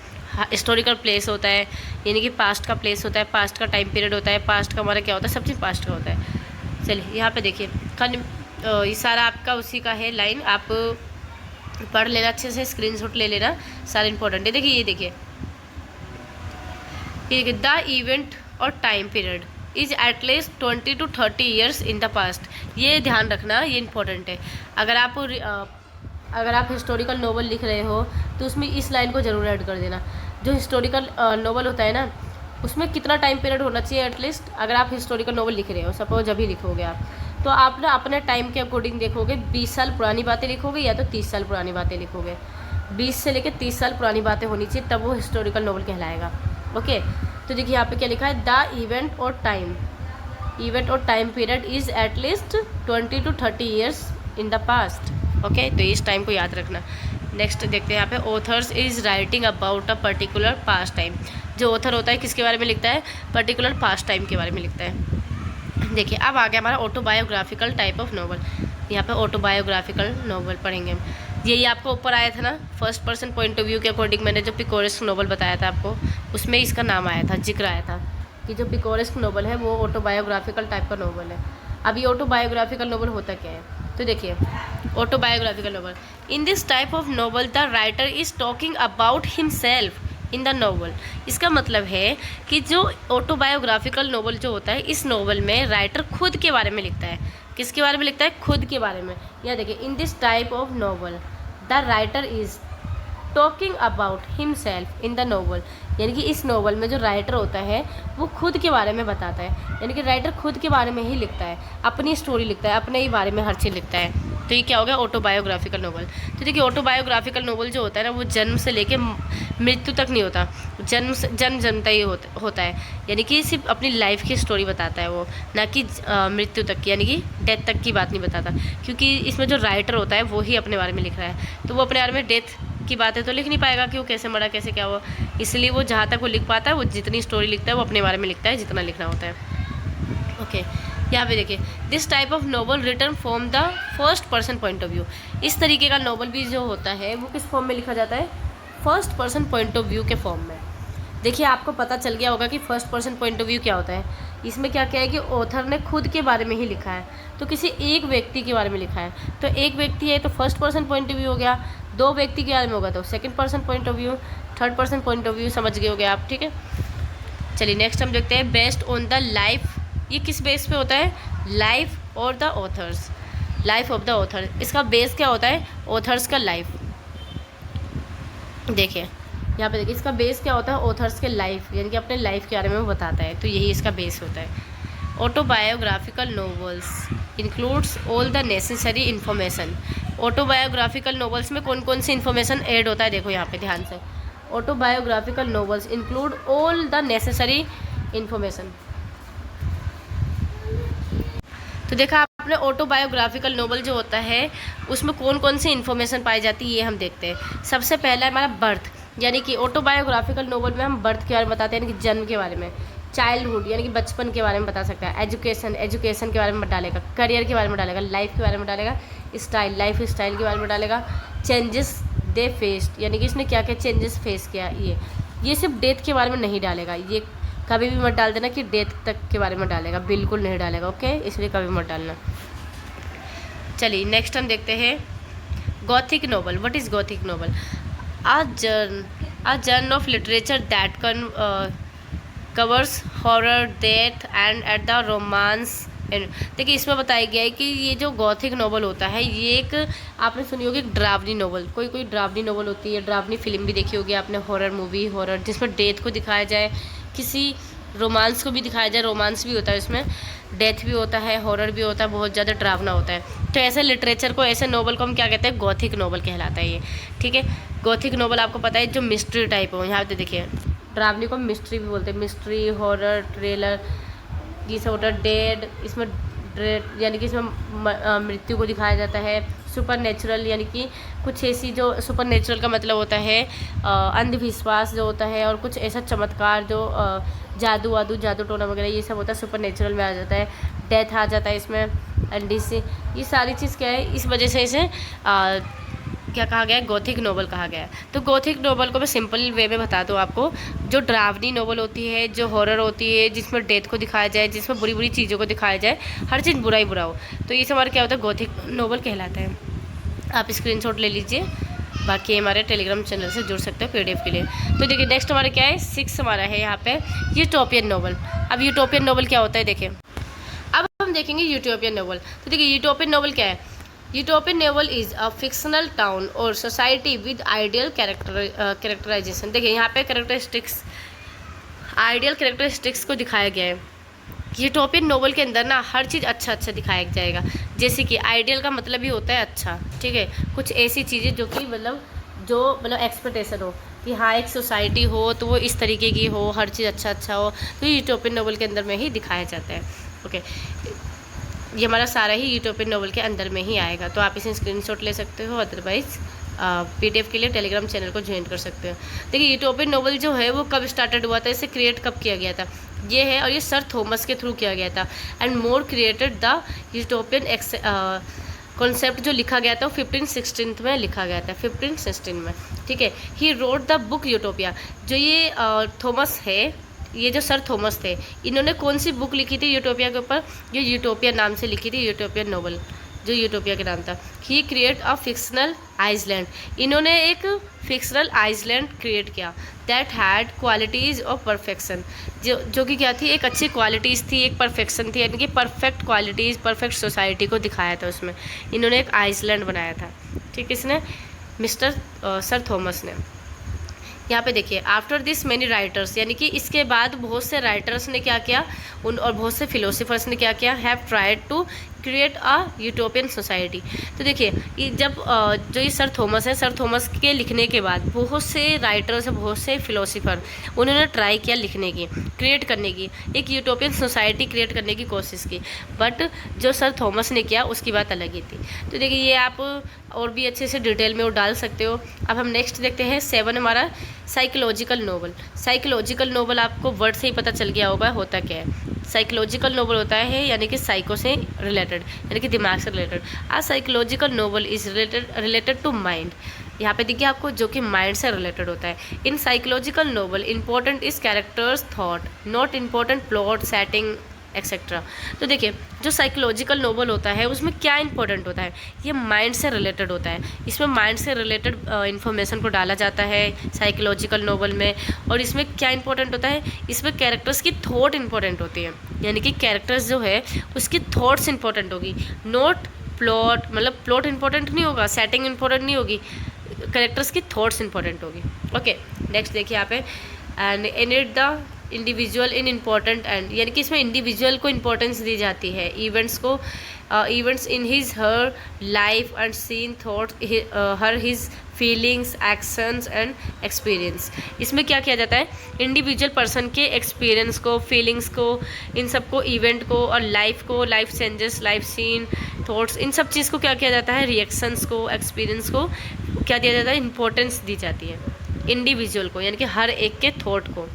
S1: हिस्टोरिकल प्लेस होता है, यानी कि पास्ट का प्लेस होता है, पास्ट का टाइम पीरियड होता है, पास्ट का हमारा क्या होता है, सब चीज़ पास्ट का होता है। चलिए यहाँ पे देखिए ये सारा आपका उसी का है लाइन, आप पढ़ लेना अच्छे से, स्क्रीनशॉट ले लेना, सारा इंपॉर्टेंट है। देखिए ये देखिए द इवेंट और time period is at least 20 to 30 years in the past. ये ध्यान रखना, ये इंपॉर्टेंट है। अगर आप हिस्टोरिकल नोवेल लिख रहे हो तो उसमें इस लाइन को ज़रूर ऐड कर देना। जो हिस्टोरिकल नोवेल होता है ना उसमें कितना टाइम पीरियड होना चाहिए एटलीस्ट। अगर आप हिस्टोरिकल नोवेल लिख रहे हो, सपोज अभी लिखोगे आप, तो आप ना अपने टाइम के अकॉर्डिंग देखोगे, 20 साल पुरानी बातें लिखोगे या तो 30 साल पुरानी बातें लिखोगे। 20 से लेकर 30 साल पुरानी बातें होनी चाहिए, तब वो हिस्टोरिकल नोवेल कहलाएगा। ओके, तो देखिए यहाँ पे क्या लिखा है, द इवेंट और time period is at least 20 to 30 years in the past. Okay, तो इस टाइम को याद रखना। नेक्स्ट देखते हैं यहाँ पे, authors is writing about a particular past time. जो ऑथर होता है किसके बारे में लिखता है, पर्टिकुलर पास्ट टाइम के बारे में लिखता है। देखिए अब आ गया हमारा ऑटोबायोग्राफिकल टाइप ऑफ नॉवल। यहाँ पे ऑटोबायोग्राफिकल नॉवल पढ़ेंगे हम। यही आपको ऊपर आया था ना, first person point of view के अकॉर्डिंग मैंने जो पिकोरेस्क नॉवल बताया था आपको, उसमें इसका नाम आया था, जिक्र आया था कि जो पिकोरेस्क नॉवल है वो ऑटोबायोग्राफिकल टाइप का नॉवल है। अब ये ऑटोबायोग्राफिकल नॉवल होता क्या है, तो देखिए autobiographical novel, in this type of novel the writer is talking about himself in the novel. इसका मतलब है कि जो ऑटोबायोग्राफिकल नॉवल जो होता है, इस नॉवल में राइटर खुद के बारे में लिखता है। किसके बारे में लिखता है, खुद के बारे में। या देखिए in this type of novel the writer is talking about himself in the novel, यानी कि इस नॉवल में जो राइटर होता है वो खुद के बारे में बताता है, यानी कि राइटर खुद के बारे में ही लिखता है, अपनी स्टोरी लिखता है, अपने ही बारे में हर चीज़ लिखता है। तो ये क्या हो गया, ऑटोबायोग्राफिकल नॉवल। तो देखिए ऑटोबायोग्राफिकल नॉवल जो होता है ना, वो जन्म से लेके मृत्यु तक नहीं होता, जन्म तक ही होता है, यानी कि सिर्फ अपनी लाइफ की स्टोरी बताता है वो, ना कि मृत्यु तक की, यानी कि डेथ तक की बात नहीं बताता, क्योंकि इसमें जो राइटर होता है वो ही अपने बारे में लिख रहा है, तो वो अपने बारे में डेथ की बातें तो लिख नहीं पाएगा कि वो कैसे मरा, कैसे क्या हुआ। इसलिए वो जहाँ तक वो लिख पाता है, वो जितनी स्टोरी लिखता है वो अपने बारे में लिखता है, जितना लिखना होता है। ओके, यहाँ पे देखिए this type of novel written from the first person point of view. इस तरीके का नॉवल भी जो होता है वो किस फॉर्म में लिखा जाता है, first person point of view के फॉर्म में। देखिए आपको पता चल गया होगा कि first person point of view क्या होता है। इसमें क्या क्या है कि ऑथर ने खुद के बारे में ही लिखा है, तो किसी एक व्यक्ति के बारे में लिखा है, तो एक व्यक्ति है तो first person point of view हो गया, दो व्यक्ति के बारे में होगा तो second person point of view, third person point of view, समझ गए होगे आप, ठीक है। चलिए नेक्स्ट हम देखते हैं बेस्ड ऑन द लाइफ। ये किस बेस पे होता है, लाइफ और the author's, life of the author. इसका बेस क्या होता है, ऑथर्स का लाइफ। देखिए यहाँ पे देखिए इसका बेस क्या होता है, ऑथर्स के लाइफ, यानी कि अपने लाइफ के बारे में वो बताता है, तो यही इसका बेस होता है। Autobiographical novels includes all the necessary information. Autobiographical novels में कौन कौन सी इन्फॉर्मेशन ऐड होता है, देखो यहाँ पे ध्यान से। Autobiographical novels include all the necessary information. तो देखा आपने ऑटोबायोग्राफिकल नॉवल जो होता है उसमें कौन कौन सी इन्फॉर्मेशन पाई जाती है, ये हम देखते हैं। सबसे पहला है हमारा बर्थ, यानी कि ऑटोबायोग्राफिकल नॉवल में हम बर्थ के बारे में बताते हैं, यानी कि जन्म के बारे में। चाइल्डहुड यानी कि बचपन के बारे में बता सकता है। एजुकेशन के बारे में डालेगा, करियर के बारे में डालेगा, लाइफ के बारे में डालेगा, स्टाइल लाइफ स्टाइल के बारे में डालेगा, चेंजेस दे फेस्ड यानी कि इसने क्या क्या चेंजेस फेस किया, ये सिर्फ डेथ के बारे में नहीं डालेगा। ये कभी भी मत डाल देना कि डेथ तक के बारे में डालेगा, बिल्कुल नहीं डालेगा, ओके, इसलिए कभी मत डालना। चलिए नेक्स्ट हम देखते हैं gothic novel. What is gothic novel, a जर्न of literature that covers horror, death and at the romance. देखिए इसमें बताया गया है कि ये जो गॉथिक नॉवल होता है ये एक, आपने सुनी होगी ड्रावनी नॉवल, कोई ड्रावनी नॉवल होती है, ड्रावनी फिल्म भी देखी होगी आपने, हॉरर मूवी, हॉरर जिसमें डेथ को दिखाया जाए, किसी रोमांस को भी दिखाया जाए, रोमांस भी होता है इसमें, डेथ भी होता है, हॉरर भी होता है, बहुत ज़्यादा ड्रावना होता है। तो ऐसे लिटरेचर को, ऐसे नॉवल को हम क्या कहते हैं, गॉथिक नॉवल कहलाता है ये, ठीक है। गॉथिक नॉवल आपको पता है जो मिस्ट्री टाइप हो, यहाँ पे देखिए ड्रावनी को मिस्ट्री भी बोलते हैं, मिस्ट्री, हॉरर, थ्रिलर, ये सब होता है। डेड, इसमें ड्रेड यानी कि इसमें मृत्यु को दिखाया जाता है। सुपर नेचुरल यानी कि कुछ ऐसी, जो सुपर नेचुरल का मतलब होता है अंधविश्वास जो होता है, और कुछ ऐसा चमत्कार जो जादू वादू, जादू टोना वगैरह ये सब होता है, सुपर नेचुरल में आ जाता है। डेथ आ जाता है इसमें, एंडिसी, ये सारी चीज़ क्या है, इस वजह से इसे क्या कहा गया है, गॉथिक नॉवल कहा गया है। तो गॉथिक नॉवल को मैं सिंपल वे में बता दूँ आपको, जो ड्रावनी नॉवल होती है, जो हॉरर होती है, जिसमें डेथ को दिखाया जाए, जिसमें बुरी बुरी चीज़ों को दिखाया जाए, हर चीज़ बुरा ही बुरा हो, तो ये सब हमारा क्या होता है, गॉथिक नॉवल कहलाता है। आप स्क्रीनशॉट ले लीजिए, बाकी हमारे टेलीग्राम चैनल से जुड़ सकते हो PDF के लिए। तो देखिए नेक्स्ट हमारा क्या है, 6 हमारा है यहाँ पे यूटोपियन नॉवल। अब यूटोपियन नॉवल क्या होता है, देखिए अब हम देखेंगे यूटोपियन नॉवल। तो देखिए यूटोपियन नॉवल क्या है, utopian novel is a fictional town और सोसाइटी विद आइडियल कैरेक्टराइजेशन। देखिए यहाँ पे कैरेक्टरिस्टिक्स, आइडियल कैरेक्टरिस्टिक्स को दिखाया गया है। यूटोपियन नॉवल के अंदर ना हर चीज़ अच्छा दिखाया जाएगा, जैसे कि आइडियल का मतलब ही होता है अच्छा, ठीक है, कुछ ऐसी चीज़ें जो कि मतलब एक्सपेक्टेशन हो कि हाँ एक सोसाइटी हो तो वो इस तरीके की हो, हर चीज़ अच्छा हो, तो यूटोपियन नॉवल के अंदर में ही दिखाया जाता है। ओके, ये हमारा सारा ही यूटोपियन नॉवल के अंदर में ही आएगा, तो आप इसे स्क्रीनशॉट ले सकते हो, अदरवाइज़ PDF के लिए टेलीग्राम चैनल को ज्वाइन कर सकते हो। देखिए यूटोपियन नॉवल जो है वो कब स्टार्टेड हुआ था, इसे क्रिएट कब किया गया था, ये है, और ये सर थॉमस के थ्रू किया गया था। And more created the utopian concept जो लिखा गया था वो 1516 में लिखा गया था, 1516 में, ठीक है। ही रोड द बुक यूटोपिया। जो ये थॉमस है, ये जो सर थॉमस थे, इन्होंने कौन सी बुक लिखी थी यूटोपिया के ऊपर? जो यूटोपिया नाम से लिखी थी, यूटोपियन नोवेल, जो यूटोपिया के नाम था। ही क्रिएट अ फिक्शनल आइसलैंड। इन्होंने एक फिक्शनल आइसलैंड क्रिएट किया that had qualities of perfection. जो कि क्या थी? एक अच्छी क्वालिटीज़ थी, एक परफेक्शन थी, यानी कि परफेक्ट क्वालिटीज़, परफेक्ट सोसाइटी को दिखाया था उसमें। इन्होंने एक आइसलैंड बनाया था, ठीक है, इसने मिस्टर सर थॉमस ने। यहाँ पे देखिए, आफ्टर दिस मैनी राइटर्स, यानी कि इसके बाद बहुत से राइटर्स ने क्या किया, उन और बहुत से फिलोसफर्स ने क्या किया, have tried to create a utopian society. तो देखिए, जब जो ये सर थॉमस है, सर थॉमस के लिखने के बाद बहुत से राइटर्स, बहुत से फिलोसफर, उन्होंने ट्राई किया लिखने की, क्रिएट करने की, एक यूटोपियन सोसाइटी क्रिएट करने की कोशिश की, बट जो सर थॉमस ने किया उसकी बात अलग ही थी। तो देखिए, ये आप और भी अच्छे से डिटेल में वो डाल सकते हो। अब हम नेक्स्ट देखते हैं 7 हमारा साइकोलॉजिकल नोवेल। साइकोलॉजिकल नोवेल आपको वर्ड से ही पता चल गया होगा होता क्या है। साइकोलॉजिकल नोवेल होता है यानी कि साइको से रिलेटेड, यानी कि दिमाग से related. A psychological novel is related to mind. यहाँ पे देखिए आपको, जो कि माइंड से रिलेटेड होता है। In psychological novel important is characters thought, not important plot setting etcetera. तो देखिए, जो साइकोलॉजिकल नोवेल होता है उसमें क्या इंपॉर्टेंट होता है? ये माइंड से रिलेटेड होता है। इसमें माइंड से रिलेटेड इन्फॉर्मेशन को डाला जाता है साइकोलॉजिकल नोवेल में। और इसमें क्या इंपॉर्टेंट होता है? इसमें कैरेक्टर्स की थॉट इंपॉर्टेंट होती है, यानी कि कैरेक्टर्स जो है उसकी थॉट्स इंपॉर्टेंट होगी, नॉट प्लॉट। मतलब प्लॉट इंपॉर्टेंट नहीं होगा, सेटिंग इंपॉर्टेंट नहीं होगी, कैरेक्टर्स की थॉट्स इंपॉर्टेंट होगी। ओके, नेक्स्ट देखिए यहाँ पे, and it the individual in important and, यानी कि इसमें इंडिविजुअल को इम्पोर्टेंस दी जाती है, इवेंट्स को, events in his her life and scene thought her his feelings actions and experience. इसमें क्या किया जाता है? इंडिविजुअल पर्सन के एक्सपीरियंस को, फीलिंग्स को, इन सब को, इवेंट को और लाइफ को, life changes, life scene, thoughts, इन सब चीज़ को क्या किया जाता है? रिएक्शंस को, एक्सपीरियंस को क्या दिया जाता है? इंपॉर्टेंस दी जाती है इंडिविजुअल को, यानी कि हर एक के थॉट को।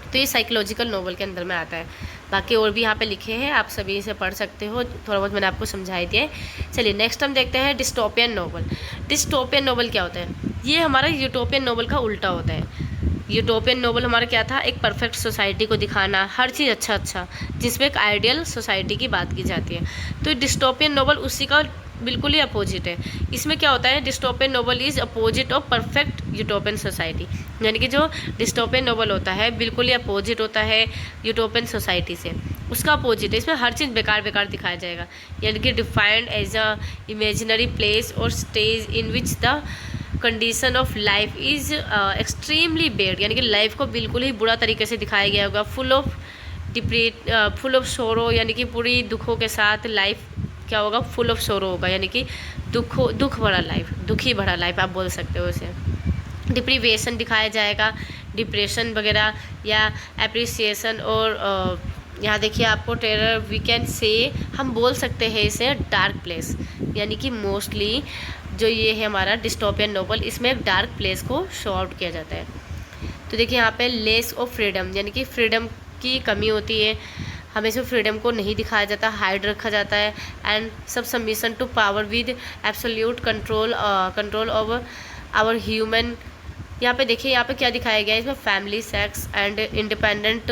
S1: तो ये साइकोलॉजिकल नोवेल के अंदर में आता है। बाकी और भी यहाँ पे लिखे हैं, आप सभी से पढ़ सकते हो, थोड़ा बहुत मैंने आपको समझाई दिया है। चलिए नेक्स्ट हम देखते हैं डिस्टोपियन नोवेल। डिस्टोपियन नोवेल क्या होता है? ये हमारा यूटोपियन नोवेल का उल्टा होता है। यूटोपियन नोवेल हमारा क्या था? एक परफेक्ट सोसाइटी को दिखाना, हर चीज़ अच्छा, जिसमें एक आइडियल सोसाइटी की बात की जाती है। तो डिस्टोपियन नोवेल उसी का बिल्कुल ही अपोजिट है। इसमें क्या होता है? Dystopian novel is opposite of perfect utopian society, यानी कि जो डिस्टोपियन नोवेल होता है बिल्कुल ही अपोजिट होता है यूटोपियन सोसाइटी से, उसका अपोजिट है। इसमें हर चीज़ बेकार दिखाया जाएगा, यानी कि defined as a imaginary place और stage in which the condition of life is extremely bad, यानी कि लाइफ को बिल्कुल ही बुरा तरीके से दिखाया गया होगा। फुल ऑफ सोरो, यानी कि पूरी दुखों के साथ लाइफ क्या होगा? फुल ऑफ सोरो होगा, यानी कि दुख भरा लाइफ, दुखी भरा लाइफ आप बोल सकते हो इसे। डिप्रीवेशन दिखाया जाएगा, डिप्रेशन वगैरह या एप्रिसिएशन। और यहाँ देखिए आपको टेरर, वी कैन से, हम बोल सकते हैं इसे डार्क प्लेस, यानी कि मोस्टली जो ये है हमारा डिस्टोपियन नोवेल, इसमें एक डार्क प्लेस को शो आउट किया जाता है। तो देखिए यहाँ पे लेस ऑफ फ्रीडम, यानी कि फ्रीडम की कमी होती है, हमें इसमें फ्रीडम को नहीं दिखाया जाता, हाइड रखा जाता है। And sub submission to power with absolute control over our human. यहाँ पे देखिए, यहाँ पे क्या दिखाया गया है? इसमें family, sex and independent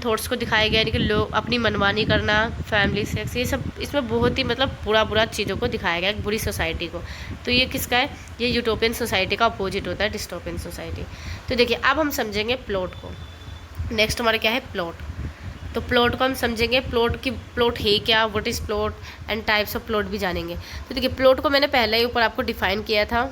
S1: thoughts को दिखाया गया है, यानी कि लोग अपनी मनमानी करना, फैमिली, सेक्स, ये सब इसमें बहुत ही मतलब बुरा चीज़ों को दिखाया गया है, बुरी सोसाइटी को। तो ये किसका है? ये यूटोपियन सोसाइटी का अपोजिट होता है, डिस्टोपियन सोसाइटी। तो देखिए अब हम समझेंगे प्लॉट को। नेक्स्ट हमारा क्या है? प्लॉट। तो प्लॉट को हम समझेंगे, प्लॉट है क्या, what is plot, and types of plot भी जानेंगे। तो देखिए प्लॉट को मैंने पहले ही ऊपर आपको डिफाइन किया था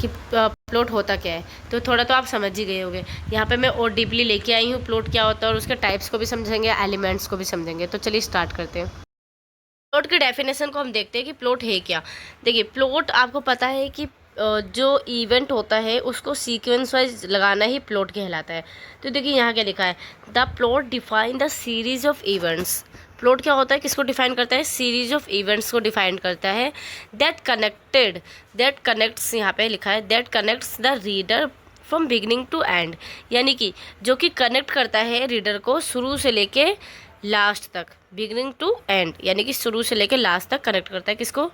S1: कि प्लॉट होता क्या है, तो थोड़ा तो आप समझ ही गए होंगे। यहाँ पे मैं और डीपली लेके आई हूँ प्लॉट क्या होता है, और उसके टाइप्स को भी समझेंगे, एलिमेंट्स को भी समझेंगे। तो चलिए स्टार्ट करते हैं। प्लॉट की डेफिनेशन को हम देखते हैं कि प्लॉट है क्या। देखिए प्लॉट आपको पता है कि जो इवेंट होता है उसको सीक्वेंस वाइज लगाना ही प्लॉट कहलाता है। तो देखिए यहाँ क्या लिखा है? The plot define the series of events. Plot क्या होता है? किसको डिफाइन करता है? सीरीज ऑफ इवेंट्स को डिफाइन करता है। दैट कनेक्ट्स, यहाँ पे लिखा है that connects the reader from beginning to end, यानी कि जो कि कनेक्ट करता है रीडर को शुरू से लेके लास्ट तक। बिगनिंग टू एंड यानी कि शुरू से लेके लास्ट तक कनेक्ट करता है किसको,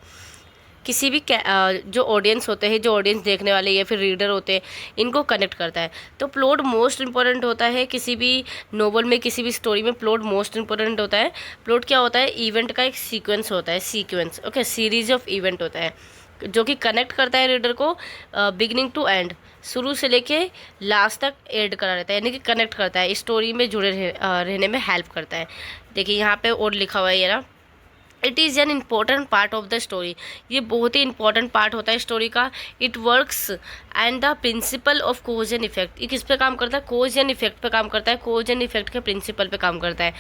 S1: किसी भी जो ऑडियंस होते हैं, जो ऑडियंस देखने वाले या फिर रीडर होते हैं, इनको कनेक्ट करता है। तो प्लॉट मोस्ट इंपॉर्टेंट होता है किसी भी नोवेल में, किसी भी स्टोरी में प्लॉट मोस्ट इंपॉर्टेंट होता है। प्लॉट क्या होता है, इवेंट का एक सीक्वेंस होता है, sequence, okay, series of event होता है जो कि कनेक्ट करता है रीडर को बिगनिंग टू एंड, शुरू से लेके लास्ट तक ऐड करा रहता है, यानी कि कनेक्ट करता है, स्टोरी में जुड़े रहने में हेल्प करता है। देखिए यहाँ पे और लिखा हुआ है ये ना, it is an important part of the story, ये बहुत ही इंपॉर्टेंट पार्ट होता है स्टोरी का। It works and the principle of cause and effect, ये किस पे काम करता है, कोज एंड इफेक्ट पे काम करता है, कोज एंड इफेक्ट के प्रिंसिपल पे काम करता है।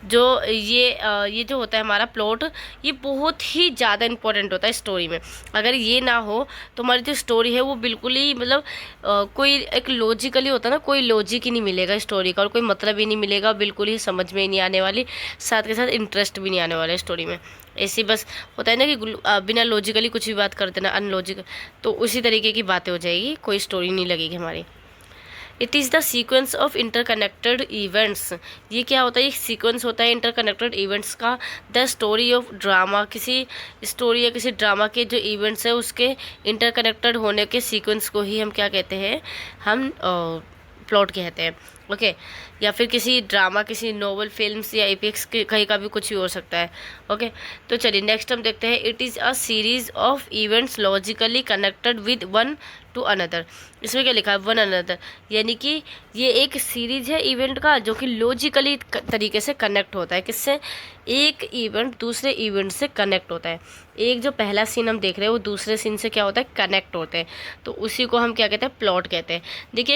S1: जो ये जो होता है हमारा प्लॉट, ये बहुत ही ज़्यादा इंपॉर्टेंट होता है स्टोरी में। अगर ये ना हो तो हमारी जो स्टोरी है वो बिल्कुल ही मतलब कोई एक लॉजिकली होता है ना, कोई लॉजिक ही नहीं मिलेगा स्टोरी का, और कोई मतलब ही नहीं मिलेगा, बिल्कुल ही समझ में ही नहीं आने वाली, साथ के साथ इंटरेस्ट भी नहीं आने वाला है स्टोरी में। ऐसी बस होता है ना कि बिना लॉजिकली कुछ भी बात कर देना, अनलॉजिकल, तो उसी तरीके की बातें हो जाएगी, कोई स्टोरी नहीं लगेगी हमारी। It is the sequence of interconnected events, ये क्या होता है, एक सीक्वेंस होता है इंटरकनेक्टेड इवेंट्स का। द स्टोरी ऑफ ड्रामा, किसी स्टोरी या किसी ड्रामा के जो इवेंट्स है उसके इंटरकनेक्टेड होने के सीक्वेंस को ही हम क्या कहते हैं, हम प्लॉट कहते हैं, ओके। या फिर किसी ड्रामा, किसी नोवेल, फिल्म्स या एपिक्स कहीं का भी कुछ भी हो सकता है, ओके। तो चलिए नेक्स्ट हम देखते हैं, it is a series of events logically connected with one two another. इसमें क्या लिखा है, वन अनदर, यानी कि ये एक सीरीज है इवेंट का जो कि लॉजिकली तरीके से कनेक्ट होता है, किससे, एक इवेंट दूसरे इवेंट से कनेक्ट होता है। एक जो पहला सीन हम देख रहे हैं वो दूसरे सीन से क्या होता है, कनेक्ट होते हैं, तो उसी को हम क्या कहते हैं, प्लॉट कहते हैं। देखिए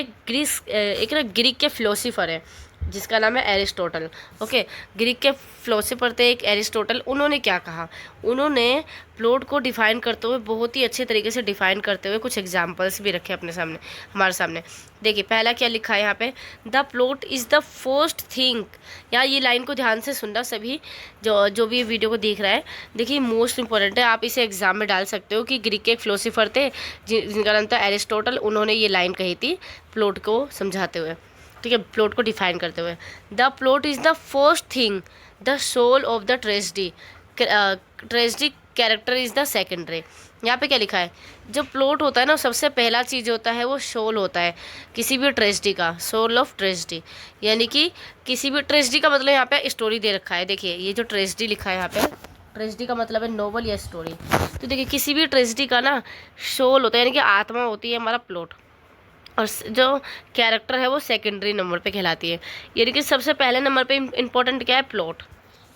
S1: एक ना ग्रीक के फिलोसोफर है जिसका नाम है एरिस्टोटल, ओके। ग्रीक के फिलोसोफर थे एक एरिस्टोटल, उन्होंने क्या कहा, उन्होंने प्लॉट को डिफाइन करते हुए, बहुत ही अच्छे तरीके से डिफाइन करते हुए कुछ एग्जांपल्स भी रखे अपने सामने, हमारे सामने। देखिए पहला क्या लिखा है यहाँ पे, the plot is the first thing. यहाँ ये लाइन को ध्यान से सुनना सभी जो भी वीडियो को देख रहा है, देखिए मोस्ट इंपॉर्टेंट है, आप इसे एग्जाम में डाल सकते हो कि ग्रीक के एक फिलोसोफर थे जिनका नाम था एरिस्टोटल, उन्होंने ये लाइन कही थी प्लॉट को समझाते हुए, ठीक है, प्लॉट को डिफाइन करते हुए। The plot is the first thing, the soul of the tragedy, tragedy character is the secondary. यहाँ पे क्या लिखा है, जो प्लॉट होता है ना, सबसे पहला चीज़ होता है वो सोल होता है किसी भी ट्रेजेडी का, सोल ऑफ ट्रेजेडी, यानी कि किसी भी ट्रेजेडी का मतलब यहाँ पे स्टोरी दे रखा है। देखिए ये जो ट्रेजेडी लिखा है यहाँ पे, ट्रेजेडी का मतलब है नोवेल या स्टोरी। तो देखिए किसी भी ट्रेजेडी का ना सोल होता है, यानी कि आत्मा होती है हमारा प्लॉट, और जो कैरेक्टर है वो सेकेंडरी नंबर पे कहलाती है। यानी कि सबसे पहले नंबर पे इंपॉर्टेंट क्या है, प्लॉट,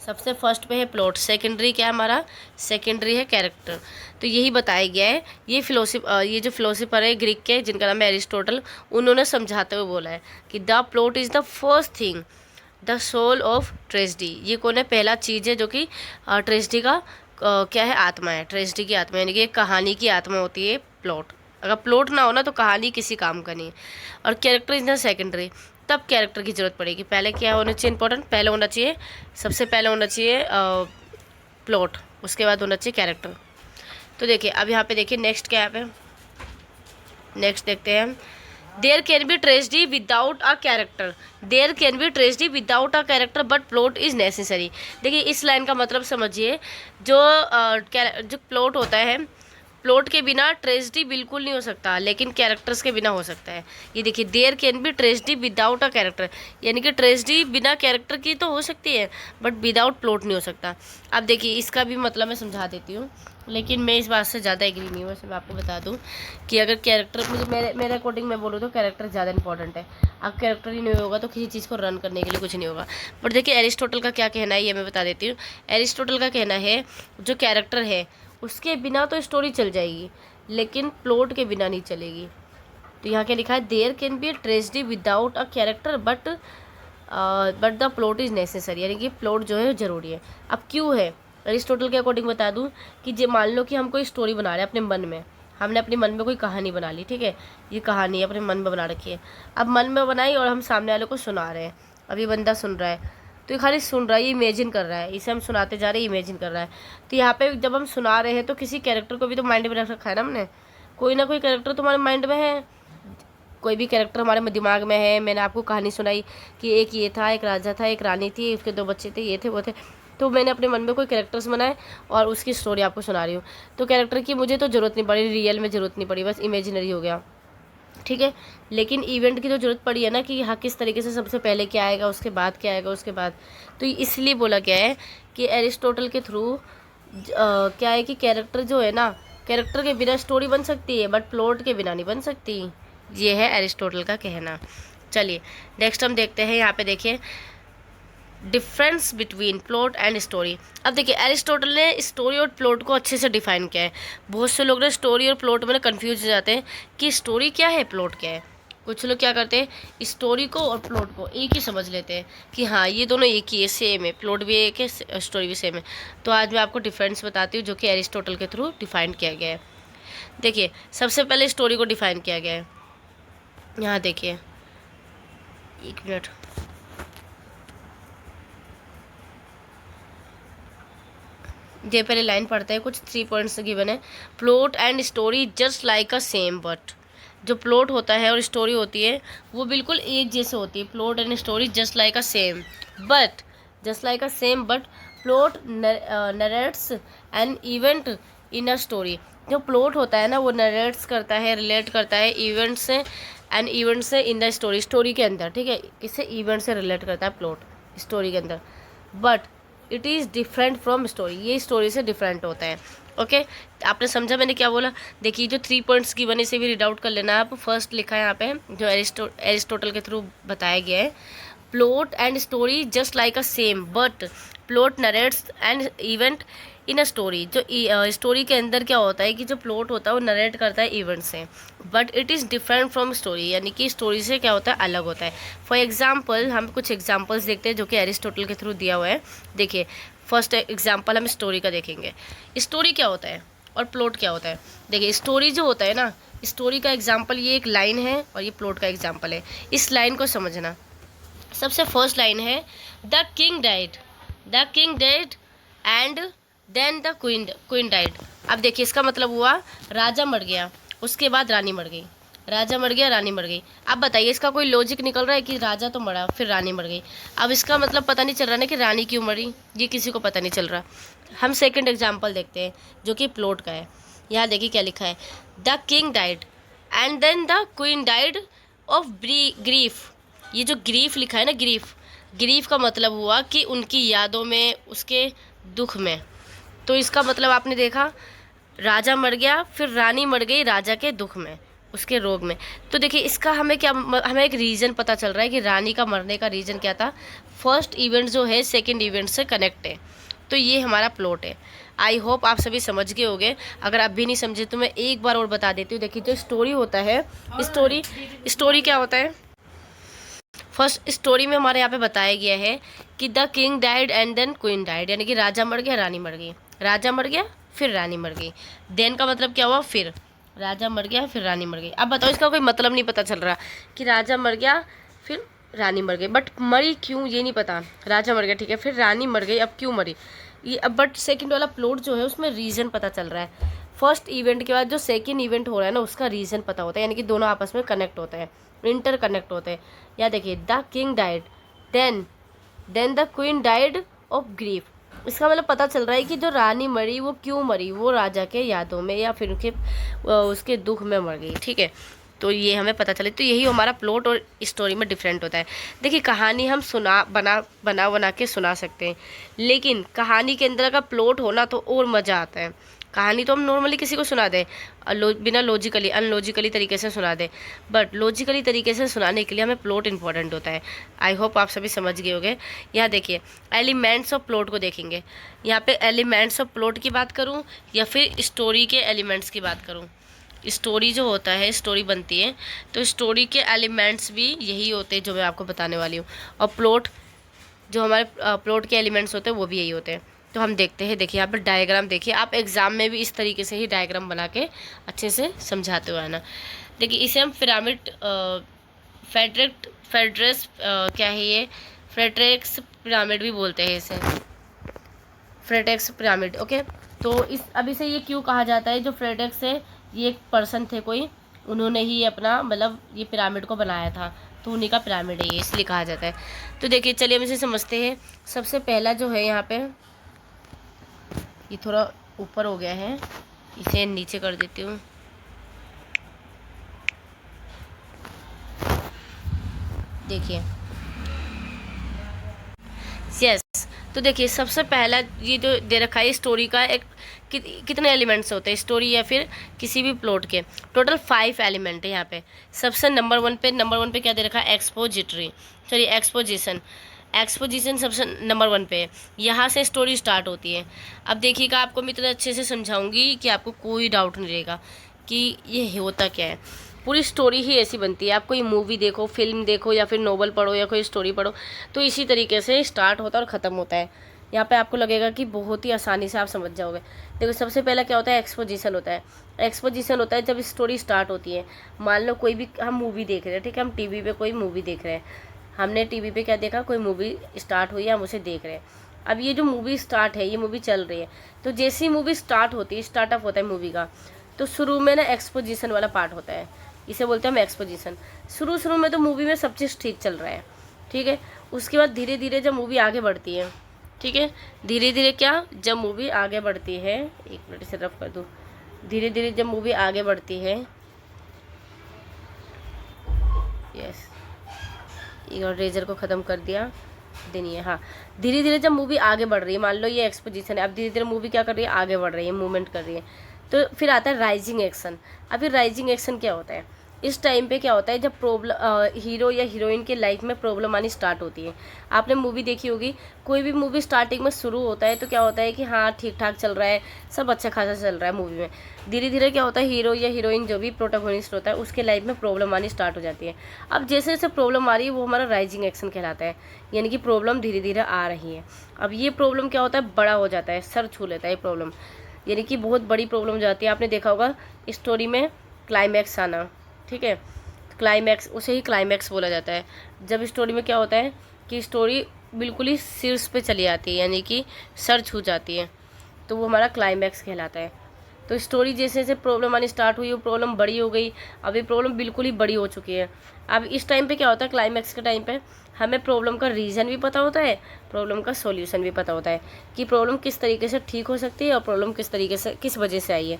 S1: सबसे फर्स्ट पे है प्लॉट, सेकेंडरी क्या है हमारा, सेकेंडरी है कैरेक्टर। तो यही बताया गया है। ये जो फिलोसोफर है ग्रीक के जिनका नाम है एरिस्टोटल, उन्होंने समझाते हुए बोला है कि the plot is the first thing, the soul of tragedy. ये कौन है, पहला चीज़ है जो कि ट्रेजेडी का क्या है, आत्मा है, ट्रेजेडी की आत्मा, यानी कि एक कहानी की आत्मा होती है प्लॉट। अगर प्लॉट ना हो ना तो कहानी किसी काम का नहीं है। और कैरेक्टर इज द सेकेंडरी, तब कैरेक्टर की ज़रूरत पड़ेगी। पहले क्या होना चाहिए, इंपॉर्टेंट, पहले होना चाहिए, सबसे पहले होना चाहिए प्लॉट, उसके बाद होना चाहिए कैरेक्टर। तो देखिए अब यहाँ पे देखिए नेक्स्ट क्या है, यहाँ पे नेक्स्ट देखते हैं, there can be tragedy without a character, there can be tragedy without a character but plot is necessary. देखिए इस लाइन का मतलब समझिए, जो प्लॉट होता है, प्लॉट के बिना ट्रेजेडी बिल्कुल नहीं हो सकता, लेकिन कैरेक्टर्स के बिना हो सकता है। ये देखिए there can be tragedy without a character, यानी कि ट्रेजेडी बिना कैरेक्टर की तो हो सकती है बट विदाउट प्लॉट नहीं हो सकता। अब देखिए इसका भी मतलब मैं समझा देती हूँ, लेकिन मैं इस बात से ज़्यादा एग्री नहीं हूँ। वैसे मैं आपको बता दूँ कि अगर कैरेक्टर, मुझे मेरे अकॉर्डिंग मैं बोलूँ तो कैरेक्टर ज़्यादा इंपॉर्टेंट है। अब कैरेक्टर ही नहीं होगा तो किसी चीज़ को रन करने के लिए कुछ नहीं होगा। पर देखिए एरिस्टोटल का क्या कहना है ये मैं बता देती हूँ। एरिस्टोटल का कहना है जो कैरेक्टर है उसके बिना तो स्टोरी चल जाएगी, लेकिन प्लॉट के बिना नहीं चलेगी। तो यहाँ क्या लिखा है, there can be tragedy without a character but the plot is necessary, यानी कि प्लॉट जो है ज़रूरी है। अब क्यों है, एरिस्टोटल के अकॉर्डिंग बता दूं कि मान लो कि हम कोई स्टोरी बना रहे हैं अपने मन में, हमने अपने मन में कोई कहानी बना ली, ठीक है, ये कहानी अपने मन में बना रखी है। अब मन में बनाई और हम सामने वाले को सुना रहे हैं, अब ये बंदा सुन रहा है, तो ये खाली सुन रहा है, ये इमेजिन कर रहा है, इसे हम सुनाते जा रहे हैं, इमेजिन कर रहा है। तो यहाँ पे जब हम सुना रहे हैं तो किसी कैरेक्टर को भी तो माइंड में रख रखा है ना हमने, कोई ना कोई कैरेक्टर तुम्हारे माइंड में है, कोई भी कैरेक्टर हमारे दिमाग में है, मैंने आपको कहानी सुनाई कि एक ये था, एक राजा था, एक रानी थी, उसके 2 बच्चे थे, ये थे वो थे, तो मैंने अपने मन में कोई कैरेक्टर्स बनाए और उसकी स्टोरी आपको सुना रही हूँ। तो कैरेक्टर की मुझे तो ज़रूरत नहीं पड़ी, रियल में ज़रूरत नहीं पड़ी, बस इमेजिनरी हो गया, ठीक है। लेकिन इवेंट की तो ज़रूरत पड़ी है ना कि हाँ किस तरीके से सबसे पहले क्या आएगा, उसके बाद क्या आएगा, उसके बाद। तो इसलिए बोला गया है कि एरिस्टोटल के थ्रू क्या है कि कैरेक्टर जो है ना, कैरेक्टर के बिना स्टोरी बन सकती है बट प्लॉट के बिना नहीं बन सकती। ये है एरिस्टोटल का कहना। चलिए नेक्स्ट हम देखते हैं, यहाँ पे देखिए difference between plot and story. अब देखिए एरिस्टोटल ने स्टोरी और प्लॉट को अच्छे से डिफाइन किया है। बहुत से लोग ना स्टोरी और प्लॉट में कंफ्यूज हो जाते हैं कि स्टोरी क्या है, प्लॉट क्या है। कुछ लोग क्या करते हैं, स्टोरी को और प्लॉट को एक ही समझ लेते हैं कि हाँ ये दोनों एक ही है, सेम है, प्लॉट भी एक है, स्टोरी भी सेम है। तो आज मैं आपको डिफरेंस बताती हूँ जो कि एरिस्टोटल के थ्रू डिफाइन किया गया है। देखिए सबसे पहले स्टोरी को डिफाइन किया गया है, यहाँ देखिए, एक मिनट, ये पहले लाइन पढ़ते हैं, कुछ 3 पॉइंट्स गिवन है। Plot and story just like a same, but जो प्लॉट होता है और स्टोरी होती है वो बिल्कुल एक जैसे होती है। Plot and story just like a same but, just like a same but plot narrates an event in a story. जो प्लॉट होता है ना वो नरेट्स करता है, रिलेट करता है इवेंट से, एंड इवेंट से इन द स्टोरी, स्टोरी के अंदर, ठीक है। किससे, इवेंट से रिलेट करता है प्लॉट स्टोरी के अंदर। But it is different from story, ये स्टोरी से डिफरेंट होता है। ओके आपने समझा मैंने क्या बोला। देखिए जो 3 पॉइंट्स की बने से भी रीड आउट कर लेना आप। फर्स्ट लिखा है यहाँ पे जो एरिस्टोटल के थ्रू बताया गया है, plot and story just like a same but plot narrates and event in a story. जो स्टोरी के अंदर क्या होता है कि जो प्लॉट होता है वो नरेट करता है इवेंट से, but it is different from story, यानी कि स्टोरी से क्या होता है, अलग होता है। फॉर एग्जाम्पल हम कुछ एग्जाम्पल्स देखते हैं जो कि एरिस्टोटल के थ्रू दिया हुआ है। देखिए फर्स्ट एग्जाम्पल हम स्टोरी का देखेंगे। स्टोरी क्या होता है और प्लॉट क्या होता है। देखिए स्टोरी जो होता है ना, स्टोरी का एग्जाम्पल ये एक लाइन है और ये प्लॉट का एग्जाम्पल है। इस लाइन को समझना। सबसे फर्स्ट लाइन है the king died and then the queen died. अब देखिए इसका मतलब हुआ राजा मर गया, उसके बाद रानी मर गई, राजा मर गया, रानी मर गई। अब बताइए इसका कोई लॉजिक निकल रहा है कि राजा तो मरा फिर रानी मर गई। अब इसका मतलब पता नहीं चल रहा ना कि रानी क्यों मरी, ये किसी को पता नहीं चल रहा। हम सेकंड एग्जांपल देखते हैं जो कि प्लॉट का है। यहाँ देखिए क्या लिखा है, the king died and then the queen died of grief. ये जो ग्रीफ लिखा है ना, ग्रीफ का मतलब हुआ कि उनकी यादों में, उसके दुख में। तो इसका मतलब आपने देखा राजा मर गया फिर रानी मर गई राजा के दुख में, उसके रोग में। तो देखिए इसका हमें एक रीज़न पता चल रहा है कि रानी का मरने का रीज़न क्या था। फर्स्ट इवेंट जो है सेकंड इवेंट से कनेक्ट है। तो ये हमारा प्लॉट है। आई होप आप सभी समझ गए होंगे। अगर आप भी नहीं समझे तो मैं एक बार और बता देती हूँ। देखिए जो स्टोरी होता है, स्टोरी क्या होता है। फर्स्ट स्टोरी में हमारे यहाँ पे बताया गया है कि the king died and then queen died, यानी कि राजा मर गया रानी मर गई, राजा मर गया फिर रानी मर गई। देन का मतलब क्या हुआ, फिर राजा मर गया फिर रानी मर गई। अब बताओ इसका कोई मतलब नहीं पता चल रहा कि राजा मर गया फिर रानी मर गई, बट मरी क्यों ये नहीं पता। राजा मर गया ठीक है, फिर रानी मर गई, अब क्यों मरी ये। अब बट सेकंड वाला प्लॉट जो है उसमें रीज़न पता चल रहा है। फर्स्ट इवेंट के बाद जो सेकंड इवेंट हो रहा है ना उसका रीज़न पता होता है, यानी कि दोनों आपस में कनेक्ट होते हैं, इंटर कनेक्ट होते हैं। या देखिए the king died then the queen died of grief. इसका मतलब पता चल रहा है कि जो रानी मरी वो क्यों मरी, वो राजा के यादों में या फिर उसके दुख में मर गई, ठीक है। तो ये हमें पता चले। तो यही हमारा प्लॉट और स्टोरी में डिफरेंट होता है। देखिए कहानी हम बना के सुना सकते हैं, लेकिन कहानी के अंदर का प्लॉट होना तो और मज़ा आता है। कहानी तो हम नॉर्मली किसी को सुना दें बिना अनलॉजिकली तरीके से सुना दें, बट लॉजिकली तरीके से सुनाने के लिए हमें प्लॉट इंपॉर्टेंट होता है। आई होप आप सभी समझ गए होंगे। यहाँ देखिए एलिमेंट्स ऑफ प्लॉट को देखेंगे। यहाँ पे एलिमेंट्स ऑफ प्लॉट की बात करूँ या फिर स्टोरी के एलिमेंट्स की बात करूँ। स्टोरी जो होता है, स्टोरी बनती है तो स्टोरी के एलिमेंट्स भी यही होते हैं जो मैं आपको बताने वाली हूँ, और प्लॉट जो हमारे प्लॉट के एलिमेंट्स होते हैं वो भी यही होते हैं। तो हम देखते हैं। देखिए यहाँ पर डायग्राम देखिए, आप एग्ज़ाम में भी इस तरीके से ही डायग्राम बना के अच्छे से समझाते हो, है ना। देखिए इसे हम पिरामिड फेड्रेस क्या है ये, फ्रेटेक्स पिरामिड भी बोलते हैं इसे, फ्रेटेक्स पिरामिड। ओके तो अब इसे ये क्यों कहा जाता है, जो फ्रेटेक्स है ये एक पर्सन थे कोई, उन्होंने ही अपना मतलब ये पिरामिड को बनाया था, तो उन्हीं का पिरामिड है ये, इसलिए कहा जाता है। तो देखिए चलिए हम इसे समझते हैं। सबसे पहला जो है यहाँ पे, ये थोड़ा ऊपर हो गया है, इसे नीचे कर देती हूँ। देखिए यस, तो देखिए सबसे पहला ये जो दे रखा है स्टोरी का एक कितने एलिमेंट्स होते हैं स्टोरी या फिर किसी भी प्लॉट के, टोटल 5 एलिमेंट है यहाँ पे। सबसे नंबर वन पे क्या दे रखा है, एक्सपोजिटरी, सॉरी एक्सपोजिशन। एक्सपोजिशन सबसे नंबर 1 पे है, यहाँ से स्टोरी स्टार्ट होती है। अब देखिएगा, आपको मैं इतना अच्छे से समझाऊंगी कि आपको कोई डाउट नहीं रहेगा कि ये होता क्या है। पूरी स्टोरी ही ऐसी बनती है। आप कोई मूवी देखो, फिल्म देखो या फिर नोवेल पढ़ो या कोई स्टोरी पढ़ो, तो इसी तरीके से स्टार्ट होता है और ख़त्म होता है। यहाँ पे आपको लगेगा कि बहुत ही आसानी से आप समझ जाओगे। देखो सबसे पहला क्या होता है, एक्सपोजिशन होता है। एक्सपोजिशन होता है जब स्टोरी स्टार्ट होती है। मान लो कोई भी हम मूवी देख रहे हैं, ठीक है, हम टीवी पे कोई मूवी देख रहे हैं, हमने टीवी पे क्या देखा, कोई मूवी स्टार्ट हुई, हम उसे देख रहे हैं। अब ये जो मूवी स्टार्ट है, ये मूवी चल रही है, तो जैसे ही मूवी स्टार्ट होती है, स्टार्टअप होता है मूवी का, तो शुरू में ना एक्सपोजिशन वाला पार्ट होता है, इसे बोलते हैं हम एक्सपोजिशन। शुरू में तो मूवी में सब चीज़ ठीक चल रहा है, ठीक है। उसके बाद धीरे धीरे जब मूवी आगे बढ़ती है, ठीक है, धीरे धीरे क्या, जब मूवी आगे बढ़ती है, एक मिनट इसे रफ कर दूँ, धीरे धीरे जब मूवी आगे बढ़ती है, यस, एक और रेजर को ख़त्म कर दिया, देनी हाँ, धीरे धीरे जब मूवी आगे बढ़ रही है, मान लो ये एक्सपोजिशन है, अब धीरे धीरे मूवी क्या कर रही है, आगे बढ़ रही है, मूवमेंट कर रही है, तो फिर आता है राइजिंग एक्शन। अभी राइजिंग एक्शन क्या होता है, इस टाइम पे क्या होता है, जब प्रॉब्लम हीरो या हीरोइन के लाइफ में प्रॉब्लम आनी स्टार्ट होती है। आपने मूवी देखी होगी, कोई भी मूवी स्टार्टिंग में शुरू होता है तो क्या होता है कि हाँ ठीक ठाक चल रहा है, सब अच्छा खासा चल रहा है मूवी में। धीरे धीरे क्या होता है, हीरो या हीरोइन जो भी प्रोटोगोनिस्ट होता है उसके लाइफ में प्रॉब्लम आनी स्टार्ट हो जाती है। अब जैसे जैसे प्रॉब्लम आ रही है वो हमारा राइजिंग एक्शन कहलाता है, यानी कि प्रॉब्लम धीरे धीरे आ रही है। अब ये प्रॉब्लम क्या होता है, बड़ा हो जाता है, सर छू लेता है ये प्रॉब्लम, यानी कि बहुत बड़ी प्रॉब्लम हो जाती है। आपने देखा होगा स्टोरी में क्लाइमैक्स आना, ठीक है, क्लाइमैक्स, उसे ही क्लाइमैक्स बोला जाता है। जब स्टोरी में क्या होता है कि स्टोरी बिल्कुल ही शीर्ष पे चली जाती है, यानी कि सर छू जाती है, तो वो हमारा क्लाइमैक्स कहलाता है। तो स्टोरी जैसे जैसे प्रॉब्लम आनी स्टार्ट हुई, वो प्रॉब्लम बड़ी हो गई, अब ये प्रॉब्लम बिल्कुल ही बड़ी हो चुकी है। अब इस टाइम पे क्या होता है, क्लाइमैक्स के टाइम पे हमें प्रॉब्लम का रीज़न भी पता होता है, प्रॉब्लम का सॉल्यूशन भी पता होता है कि प्रॉब्लम किस तरीके से ठीक हो सकती है और प्रॉब्लम किस तरीके से, किस वजह से आई है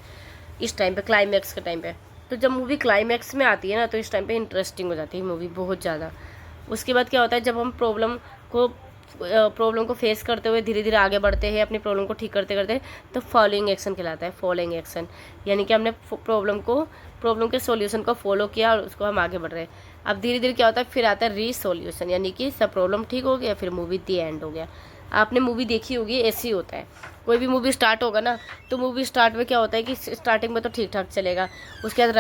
S1: इस टाइम पे, क्लाइमैक्स के टाइम पे। तो जब मूवी क्लाइमैक्स में आती है ना, तो इस टाइम पे इंटरेस्टिंग हो जाती है मूवी बहुत ज़्यादा। उसके बाद क्या होता है, जब हम प्रॉब्लम को फेस करते हुए धीरे धीरे आगे बढ़ते हैं, अपनी प्रॉब्लम को ठीक करते करते, तो फॉलोइंग एक्शन कहलाता है। फॉलोइंग एक्शन यानी कि हमने प्रॉब्लम के सॉल्यूशन को फॉलो किया और उसको हम आगे बढ़ रहे हैं। अब धीरे धीरे क्या होता है, फिर आता है रीसोल्यूशन, यानी कि सब प्रॉब्लम ठीक हो गया, फिर मूवी दी एंड हो गया। आपने मूवी देखी होगी, ऐसे ही होता है। कोई भी मूवी स्टार्ट होगा ना, तो मूवी स्टार्ट में क्या होता है कि स्टार्टिंग में तो ठीक ठाक चलेगा, उसके बाद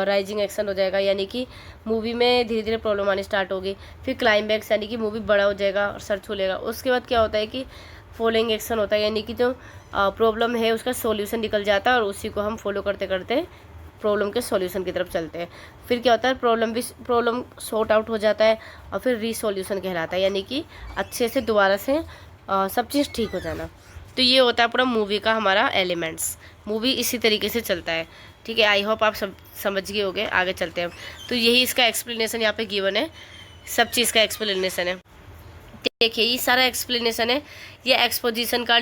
S1: राइजिंग एक्शन हो जाएगा, यानी कि मूवी में धीरे धीरे प्रॉब्लम आनी स्टार्ट होगी, फिर क्लाइमैक्स यानी कि मूवी बड़ा हो जाएगा और सर छू लेगा। उसके बाद क्या होता है कि फॉलोइंग एक्शन होता है, यानी कि जो प्रॉब्लम है उसका सॉल्यूशन निकल जाता है और उसी को हम फॉलो करते करते प्रॉब्लम के सॉल्यूशन की तरफ चलते हैं। फिर क्या होता है, प्रॉब्लम सॉर्ट आउट हो जाता है और फिर रीसोल्यूशन कहलाता है, यानी कि अच्छे से दोबारा से सब चीज़ ठीक हो जाना। तो ये होता है पूरा मूवी का हमारा एलिमेंट्स। मूवी इसी तरीके से चलता है, ठीक है। आई होप आप सब समझ गए होंगे। आगे चलते हैं। तो यही इसका एक्सप्लेनेशन यहाँ पे गिवन है, सब चीज़ का एक्सप्लेनेशन है। देखिए ये सारा एक्सप्लेनेशन है, ये एक्सपोजिशन का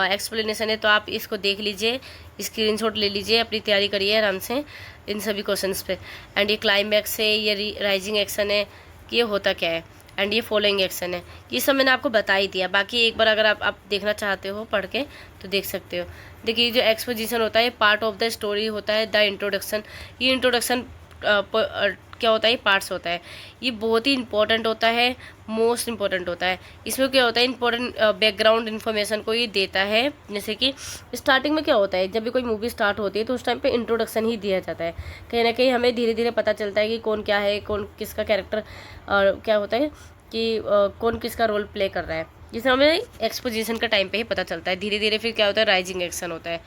S1: एक्सप्लेनेशन है। तो आप इसको देख लीजिए, स्क्रीनशॉट ले लीजिए, अपनी तैयारी करिए आराम से इन सभी क्वेश्चंस पे। एंड ये क्लाइमैक्स है, ये राइजिंग एक्शन है, कि ये होता क्या है, एंड ये फॉलोइंग एक्शन है। ये सब मैंने आपको बता ही दिया। बाकी एक बार अगर आप देखना चाहते हो पढ़ के तो देख सकते हो। देखिए जो एक्सपोजिशन होता है, पार्ट ऑफ द स्टोरी होता है, द इंट्रोडक्शन। ये इंट्रोडक्शन क्या होता है, पार्ट्स होता है। ये बहुत ही इंपॉर्टेंट होता है, मोस्ट इंपॉर्टेंट होता है। इसमें क्या होता है, इंपॉर्टेंट बैकग्राउंड इन्फॉर्मेशन को ये देता है। जैसे कि स्टार्टिंग में क्या होता है, जब भी कोई मूवी स्टार्ट होती है तो उस टाइम पे इंट्रोडक्शन ही दिया जाता है। कहीं ना कहीं हमें धीरे धीरे पता चलता है कि कौन क्या है, कौन किसका कैरेक्टर क्या होता है कि कौन किसका रोल प्ले कर रहा है, जिसे हमें एक्सपोजिशन का टाइम पे ही पता चलता है। धीरे धीरे फिर क्या होता है, राइजिंग एक्शन होता है।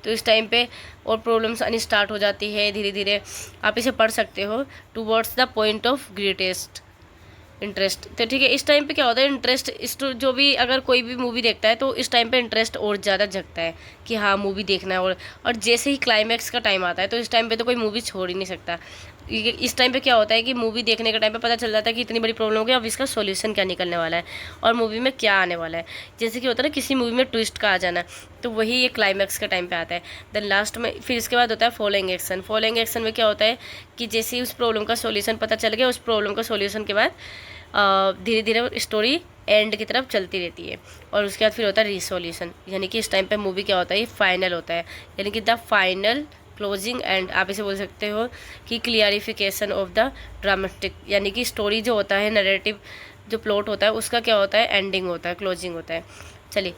S1: तो इस टाइम पे और प्रॉब्लम्स आनी स्टार्ट हो जाती है धीरे धीरे। आप इसे पढ़ सकते हो, towards the point of greatest. Interest. तो ठीक है, इस टाइम पे क्या होता है, इंटरेस्ट जो भी अगर कोई भी मूवी देखता है तो इस टाइम पे इंटरेस्ट और ज़्यादा जगता है कि हाँ मूवी देखना है। और जैसे ही क्लाइमैक्स का टाइम आता है तो इस टाइम पे तो कोई मूवी छोड़ ही नहीं सकता। इस टाइम पे क्या होता है कि मूवी देखने के टाइम पे पता चल जाता है कि इतनी बड़ी प्रॉब्लम हो गई, अब इसका सॉल्यूशन क्या निकलने वाला है और मूवी में क्या आने वाला है। जैसे कि होता है ना किसी मूवी में ट्विस्ट का आ जाना, तो वही ये क्लाइमैक्स का टाइम पे आता है। देन लास्ट में फिर इसके बाद होता है फॉलोइंग एक्शन। फॉलोइंग एक्शन में क्या होता है कि जैसे ही उस प्रॉब्लम का सॉल्यूशन पता चल गया, उस प्रॉब्लम का सॉल्यूशन के बाद धीरे धीरे स्टोरी एंड की तरफ चलती रहती है। और उसके बाद फिर होता है रिसोल्यूशन, यानी कि इस टाइम पे मूवी क्या होता है, ये फाइनल होता है, यानी कि द फाइनल क्लोजिंग एंड। आप इसे बोल सकते हो कि क्लियरिफिकेशन ऑफ द ड्रामेटिक, यानी कि स्टोरी जो होता है, नरेटिव जो प्लॉट होता है उसका क्या होता है, एंडिंग होता है, क्लोजिंग होता है। चलिए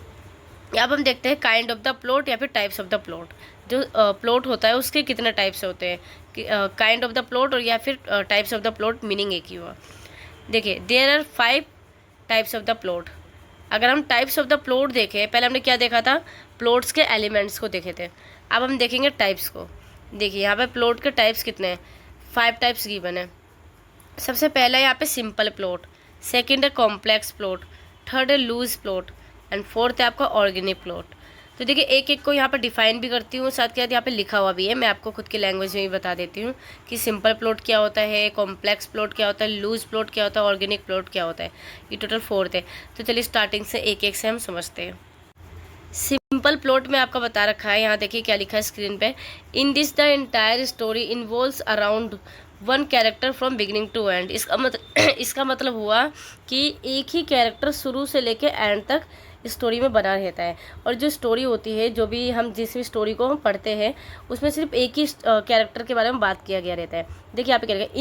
S1: अब हम देखते हैं काइंड ऑफ द प्लॉट या फिर टाइप्स ऑफ द प्लॉट। जो प्लॉट होता है उसके कितने टाइप्स होते हैं, काइंड ऑफ द प्लॉट और या फिर types of the plot, meaning एक ही हुआ। देखिए there are 5 types of the plot. अगर हम टाइप्स ऑफ द प्लॉट देखें, पहले हमने क्या देखा था, प्लॉट्स के एलिमेंट्स को देखे थे, अब हम देखेंगे टाइप्स को। देखिए यहाँ पे प्लॉट के टाइप्स कितने हैं, 5 टाइप्स गिवन है। सबसे पहला यहाँ पे सिंपल प्लॉट, सेकंड है कॉम्प्लेक्स प्लॉट, थर्ड है लूज प्लॉट एंड फोर्थ है आपका ऑर्गेनिक प्लॉट। तो देखिए एक एक को यहाँ पर डिफाइन भी करती हूँ, साथ के साथ यहाँ पे लिखा हुआ भी है, मैं आपको खुद की लैंग्वेज में भी बता देती हूँ कि सिंपल प्लॉट क्या होता है, कॉम्प्लेक्स प्लॉट क्या होता है, लूज प्लॉट क्या होता है, ऑर्गेनिक प्लॉट क्या होता है। ये टोटल 4 थे। तो चलिए स्टार्टिंग से एक एक से हम समझते हैं। सिंपल प्लॉट में आपका बता रखा है, यहाँ देखिए क्या लिखा है स्क्रीन पे, in this the entire story involves around 1 character from beginning to end. इसका मतलब हुआ कि एक ही कैरेक्टर शुरू से लेके एंड तक स्टोरी में बना रहता है। और जो स्टोरी होती है, जो भी हम जिस भी स्टोरी को हम पढ़ते हैं उसमें सिर्फ एक ही कैरेक्टर के बारे में बात किया गया रहता है। देखिए यहाँ पे क्या लिखा है,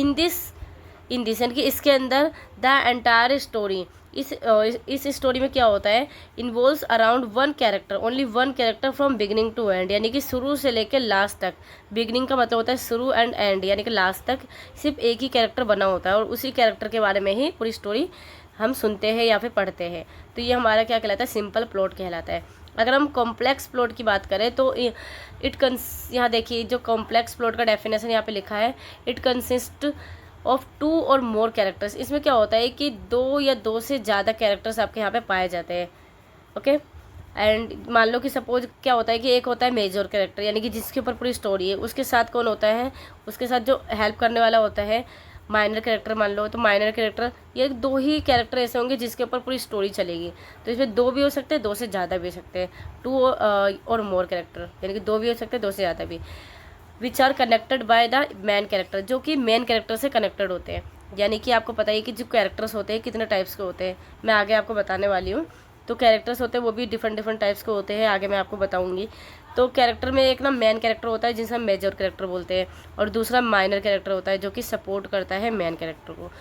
S1: इन दिस यानी कि इसके अंदर द एंटायर स्टोरी, इस स्टोरी में क्या होता है, involves around 1 character, only 1 character from beginning to end, यानी कि शुरू से लेकर लास्ट तक। बिगिनिंग का मतलब होता है शुरू एंड एंड, यानी कि लास्ट तक सिर्फ एक ही कैरेक्टर बना होता है और उसी कैरेक्टर के बारे में ही पूरी स्टोरी हम सुनते हैं या फिर पढ़ते हैं। तो ये हमारा क्या कहलाता है, सिंपल प्लॉट कहलाता है। अगर हम कॉम्प्लेक्स प्लॉट की बात करें तो यहाँ देखिए जो कॉम्प्लेक्स प्लॉट का डेफिनेशन यहाँ पे लिखा है, इट कंसिस्ट ऑफ 2 और मोर कैरेक्टर्स। इसमें क्या होता है कि 2 या 2 से ज़्यादा कैरेक्टर्स आपके यहाँ पे पाए जाते हैं। ओके, एंड मान लो कि सपोज क्या होता है कि एक होता है मेजर कैरेक्टर, यानी कि जिसके ऊपर पूरी स्टोरी है, उसके साथ कौन होता है, उसके साथ जो हेल्प करने वाला होता है माइनर कैरेक्टर मान लो। तो माइनर कैरेक्टर, ये 2 ही कैरेक्टर ऐसे होंगे जिसके ऊपर पूरी स्टोरी चलेगी। तो इसमें 2 भी हो सकते हैं, 2 से ज़्यादा भी हो सकते हैं, 2 और मोर कैरेक्टर, यानी कि 2 भी हो सकते हैं, 2 से ज़्यादा भी, which are connected by the main character, जो कि मेन कैरेक्टर से कनेक्टेड होते हैं। यानी कि आपको पता ही कि जो कैरेक्टर्स होते हैं कितने टाइप्स के होते हैं, मैं आगे आपको बताने वाली हूँ। तो कैरेक्टर्स होते हैं वो भी डिफरेंट टाइप्स के होते हैं, आगे मैं आपको बताऊँगी। तो कैरेक्टर में एक ना मेन कैरेक्टर होता है जिसे हम मेजर कैरेक्टर बोलते हैं, और दूसरा माइनर कैरेक्टर होता है जो कि सपोर्ट करता है मेन कैरेक्टर को।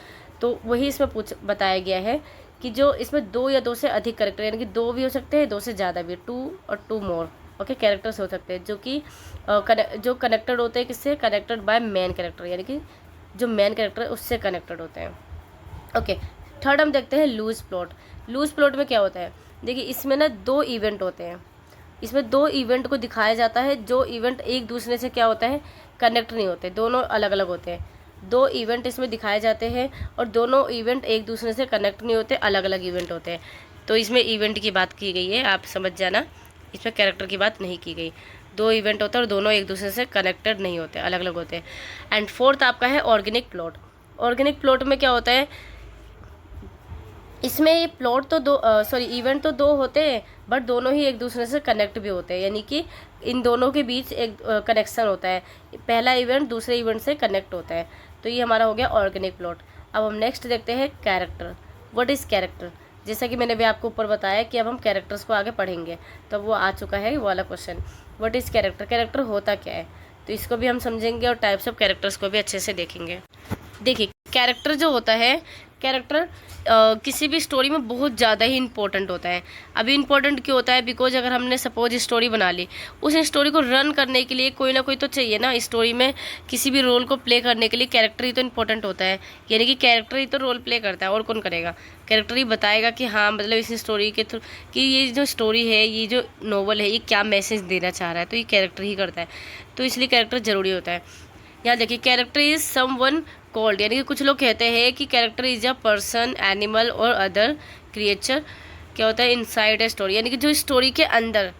S1: तो वही इसमें बताया गया है कि जो इसमें 2 या 2 से अधिक कैरेक्टर, यानी कि 2 भी हो सकते हैं, 2 से ज़्यादा भी, 2 और 2 मोर ओके कैरेक्टर्स हो सकते हैं जो कि जो कनेक्टेड होते हैं किससे, कनेक्टेड बाय मेन कैरेक्टर, यानी कि जो मेन कैरेक्टर है उससे कनेक्टेड होते हैं। ओके, थर्ड हम देखते हैं लूज प्लॉट। लूज प्लॉट में क्या होता है, देखिए इसमें ना 2 इवेंट होते हैं, इसमें 2 इवेंट को दिखाया जाता है, जो इवेंट एक दूसरे से क्या होता है, कनेक्ट नहीं होते, दोनों अलग अलग होते हैं। 2 इवेंट इसमें दिखाए जाते हैं और दोनों इवेंट एक दूसरे से कनेक्ट नहीं होते, अलग अलग इवेंट होते हैं। तो इसमें इवेंट की बात की गई है, आप समझ जाना, इसमें कैरेक्टर की बात नहीं की गई। 2 इवेंट होते हैं और दोनों एक दूसरे से कनेक्टेड नहीं होते, अलग अलग होते हैं। एंड फोर्थ आपका है ऑर्गेनिक प्लॉट। ऑर्गेनिक प्लॉट में क्या होता है, इसमें ये प्लॉट तो इवेंट तो 2 होते हैं, बट दोनों ही एक दूसरे से कनेक्ट भी होते हैं, यानी कि इन दोनों के बीच एक कनेक्शन होता है, पहला इवेंट दूसरे इवेंट से कनेक्ट होता है। तो ये हमारा हो गया ऑर्गेनिक प्लॉट। अब हम नेक्स्ट देखते हैं कैरेक्टर। व्हाट इज़ कैरेक्टर, जैसा कि मैंने भी आपको ऊपर बताया कि अब हम कैरेक्टर्स को आगे पढ़ेंगे, तो वो आ चुका है वो वाला question, what is character, character होता क्या है। तो इसको भी हम समझेंगे और टाइप्स ऑफ कैरेक्टर्स को भी अच्छे से देखेंगे। देखिए कैरेक्टर जो होता है, कैरेक्टर किसी भी स्टोरी में बहुत ज़्यादा ही इंपॉर्टेंट होता है। अभी इंपॉर्टेंट क्यों होता है, बिकॉज अगर हमने सपोज स्टोरी बना ली, उस स्टोरी को रन करने के लिए कोई ना कोई तो चाहिए ना, स्टोरी में किसी भी रोल को प्ले करने के लिए कैरेक्टर ही तो इंपॉर्टेंट होता है, यानी कि कैरेक्टर ही तो रोल प्ले करता है, और कौन करेगा, कैरेक्टर ही बताएगा कि हाँ मतलब इस स्टोरी के थ्रू कि ये जो स्टोरी है, ये जो नॉवल है, ये क्या मैसेज देना चाह रहा है, तो ये कैरेक्टर ही करता है। तो इसलिए कैरेक्टर ज़रूरी होता है। यहाँ देखिए कैरेक्टर इज समवन कॉल्ड, यानी कि कुछ लोग कहते हैं कि character is a person, animal और अदर क्रिएचर। क्या होता है इनसाइड ए स्टोरी, यानी कि जो स्टोरी के अंदर,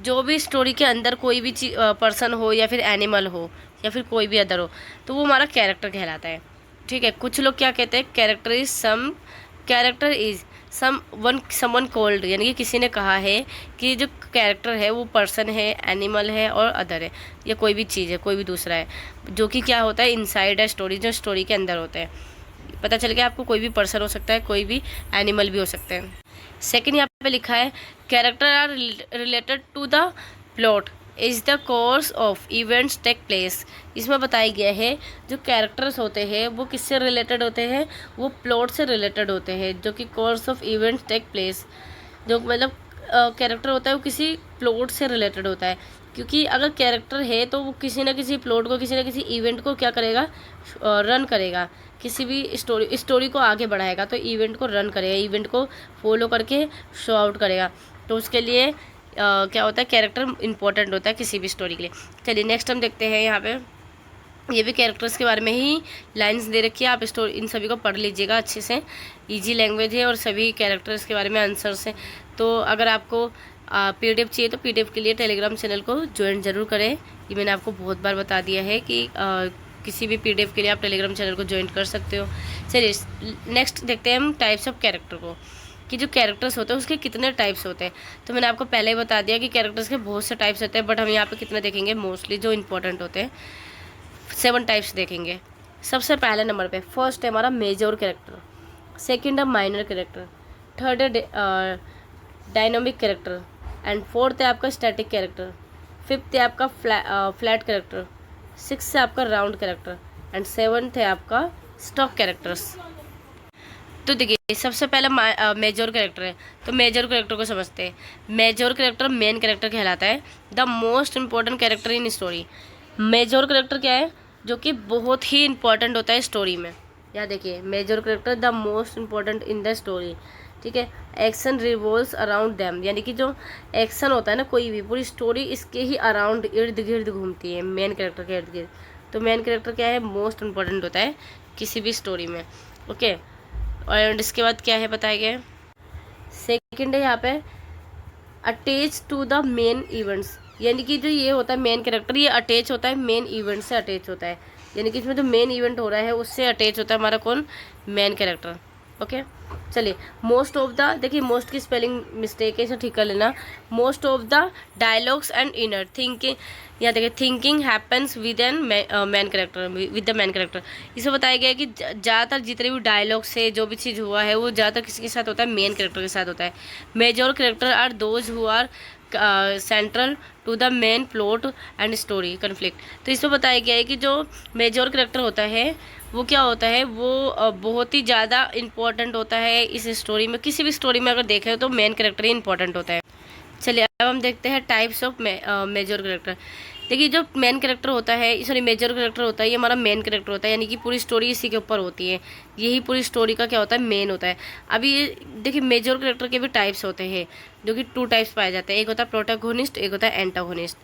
S1: जो भी स्टोरी के अंदर कोई भी पर्सन हो या फिर एनिमल हो या फिर कोई भी अदर हो, तो वो हमारा कैरेक्टर कहलाता है। ठीक है, कुछ लोग क्या कहते हैं, कैरेक्टर इज समवन कॉल्ड, यानी कि किसी ने कहा है कि जो कैरेक्टर है वो पर्सन है, एनिमल है और अदर है, या कोई भी चीज़ है, कोई भी दूसरा है, जो कि क्या होता है इनसाइड है स्टोरी, जो स्टोरी के अंदर होता है। पता चल गया आपको, कोई भी पर्सन हो सकता है, कोई भी एनिमल भी हो सकते हैं। सेकेंड यहाँ पे लिखा है character are related to the plot is the course of events take place. इसमें बताया गया है जो कैरेक्टर्स होते हैं वो किससे रिलेटेड होते हैं, वो प्लॉट से रिलेटेड होते हैं, जो कि course of events take place, जो मतलब कैरेक्टर होता है वो किसी प्लॉट से रिलेटेड होता है, क्योंकि अगर कैरेक्टर है तो वो किसी ना किसी प्लॉट को, किसी ना किसी इवेंट को क्या करेगा, रन करेगा, किसी भी स्टोरी को आगे बढ़ाएगा, तो इवेंट को रन करेगा, इवेंट को फॉलो करके शो आउट करेगा। तो उसके लिए क्या होता है, कैरेक्टर इंपॉर्टेंट होता है किसी भी स्टोरी के लिए। चलिए नेक्स्ट हम देखते हैं, यहाँ पे ये भी कैरेक्टर्स के बारे में ही लाइंस दे रखी है, आप स्टोरी इन सभी को पढ़ लीजिएगा अच्छे से, इजी लैंग्वेज है और सभी कैरेक्टर्स के बारे में आंसर्स हैं। तो अगर आपको PDF चाहिए तो PDF के लिए टेलीग्राम चैनल को ज्वाइन ज़रूर करें, ये मैंने आपको बहुत बार बता दिया है कि किसी भी PDF के लिए आप टेलीग्राम चैनल को ज्वाइन कर सकते हो। चलिए नेक्स्ट देखते हैं हम टाइप्स ऑफ कैरेक्टर को, कि जो कैरेक्टर्स होते हैं उसके कितने टाइप्स होते हैं। तो मैंने आपको पहले ही बता दिया कि कैरेक्टर्स के बहुत से टाइप्स होते हैं, बट हम यहाँ पे कितने देखेंगे, मोस्टली जो इंपॉर्टेंट होते हैं 7 टाइप्स देखेंगे। सबसे पहले नंबर पे फर्स्ट है हमारा मेजर कैरेक्टर, सेकंड है माइनर कैरेक्टर, थर्ड है डायनामिक कैरेक्टर, एंड फोर्थ है आपका स्टैटिक कैरेक्टर, फिफ्थ है आपका फ्लैट कैरेक्टर, सिक्स है आपका राउंड कैरेक्टर, एंड सेवन्थ है आपका स्टॉक कैरेक्टर्स। तो देखिए सबसे पहला मेजर कैरेक्टर है, तो मेजर कैरेक्टर को समझते हैं। मेजर कैरेक्टर मेन कैरेक्टर कहलाता है, the most important character in story. Major character क्या है, जो कि बहुत ही इंपॉर्टेंट होता है स्टोरी में। यहाँ देखिए major character the most important in the story, ठीक है। एक्शन रिवॉल्व्स अराउंड देम, यानी कि जो एक्शन होता है ना, कोई भी पूरी स्टोरी इसके ही अराउंड इर्द गिर्द घूमती है, मेन कैरेक्टर के इर्द गिर्द। तो मेन कैरेक्टर क्या है, मोस्ट इंपॉर्टेंट होता है किसी भी स्टोरी में, ओके। और इसके बाद क्या है बताया गया, सेकंड है यहाँ पे attach to the main events, यानी कि जो ये होता है मेन कैरेक्टर, ये अटैच होता है मेन इवेंट से अटैच होता है, यानी कि इसमें जो मेन इवेंट हो रहा है उससे अटैच होता है हमारा कौन, मेन कैरेक्टर, ओके। चलिए मोस्ट ऑफ द, देखिए मोस्ट की स्पेलिंग मिस्टेक है, इसे ठीक कर लेना। Most of the dialogues and inner thinking, यहाँ देखिए thinking happens with an main character, with the main character. इसे बताया गया है कि ज़्यादातर जितने भी डायलॉग्स है, जो भी चीज़ हुआ है वो ज़्यादातर किसके साथ होता है, मेन कैरेक्टर के साथ होता है। Major character are those who are central to the main plot and story conflict. तो इसमें बताया गया है कि जो मेजर कैरेक्टर होता है वो क्या होता है, वो बहुत ही ज़्यादा इंपॉर्टेंट होता है इस स्टोरी में। किसी भी स्टोरी में अगर देखें तो मेन कैरेक्टर ही इंपॉर्टेंट होता है। चलिए अब हम देखते हैं टाइप्स ऑफ मेजर कैरेक्टर। देखिए जो मेन कैरेक्टर होता है, सॉरी मेजर कैरेक्टर होता है, ये हमारा मेन कैरेक्टर होता है, यानी कि पूरी स्टोरी इसी के ऊपर होती है, यही पूरी स्टोरी का क्या होता है, मेन होता है। अभी ये देखिए मेजर कैरेक्टर के भी टाइप्स होते हैं, जो कि 2 टाइप्स पाए जाते हैं, एक होता है प्रोटैगोनिस्ट, एक होता है एंटागोनिस्ट।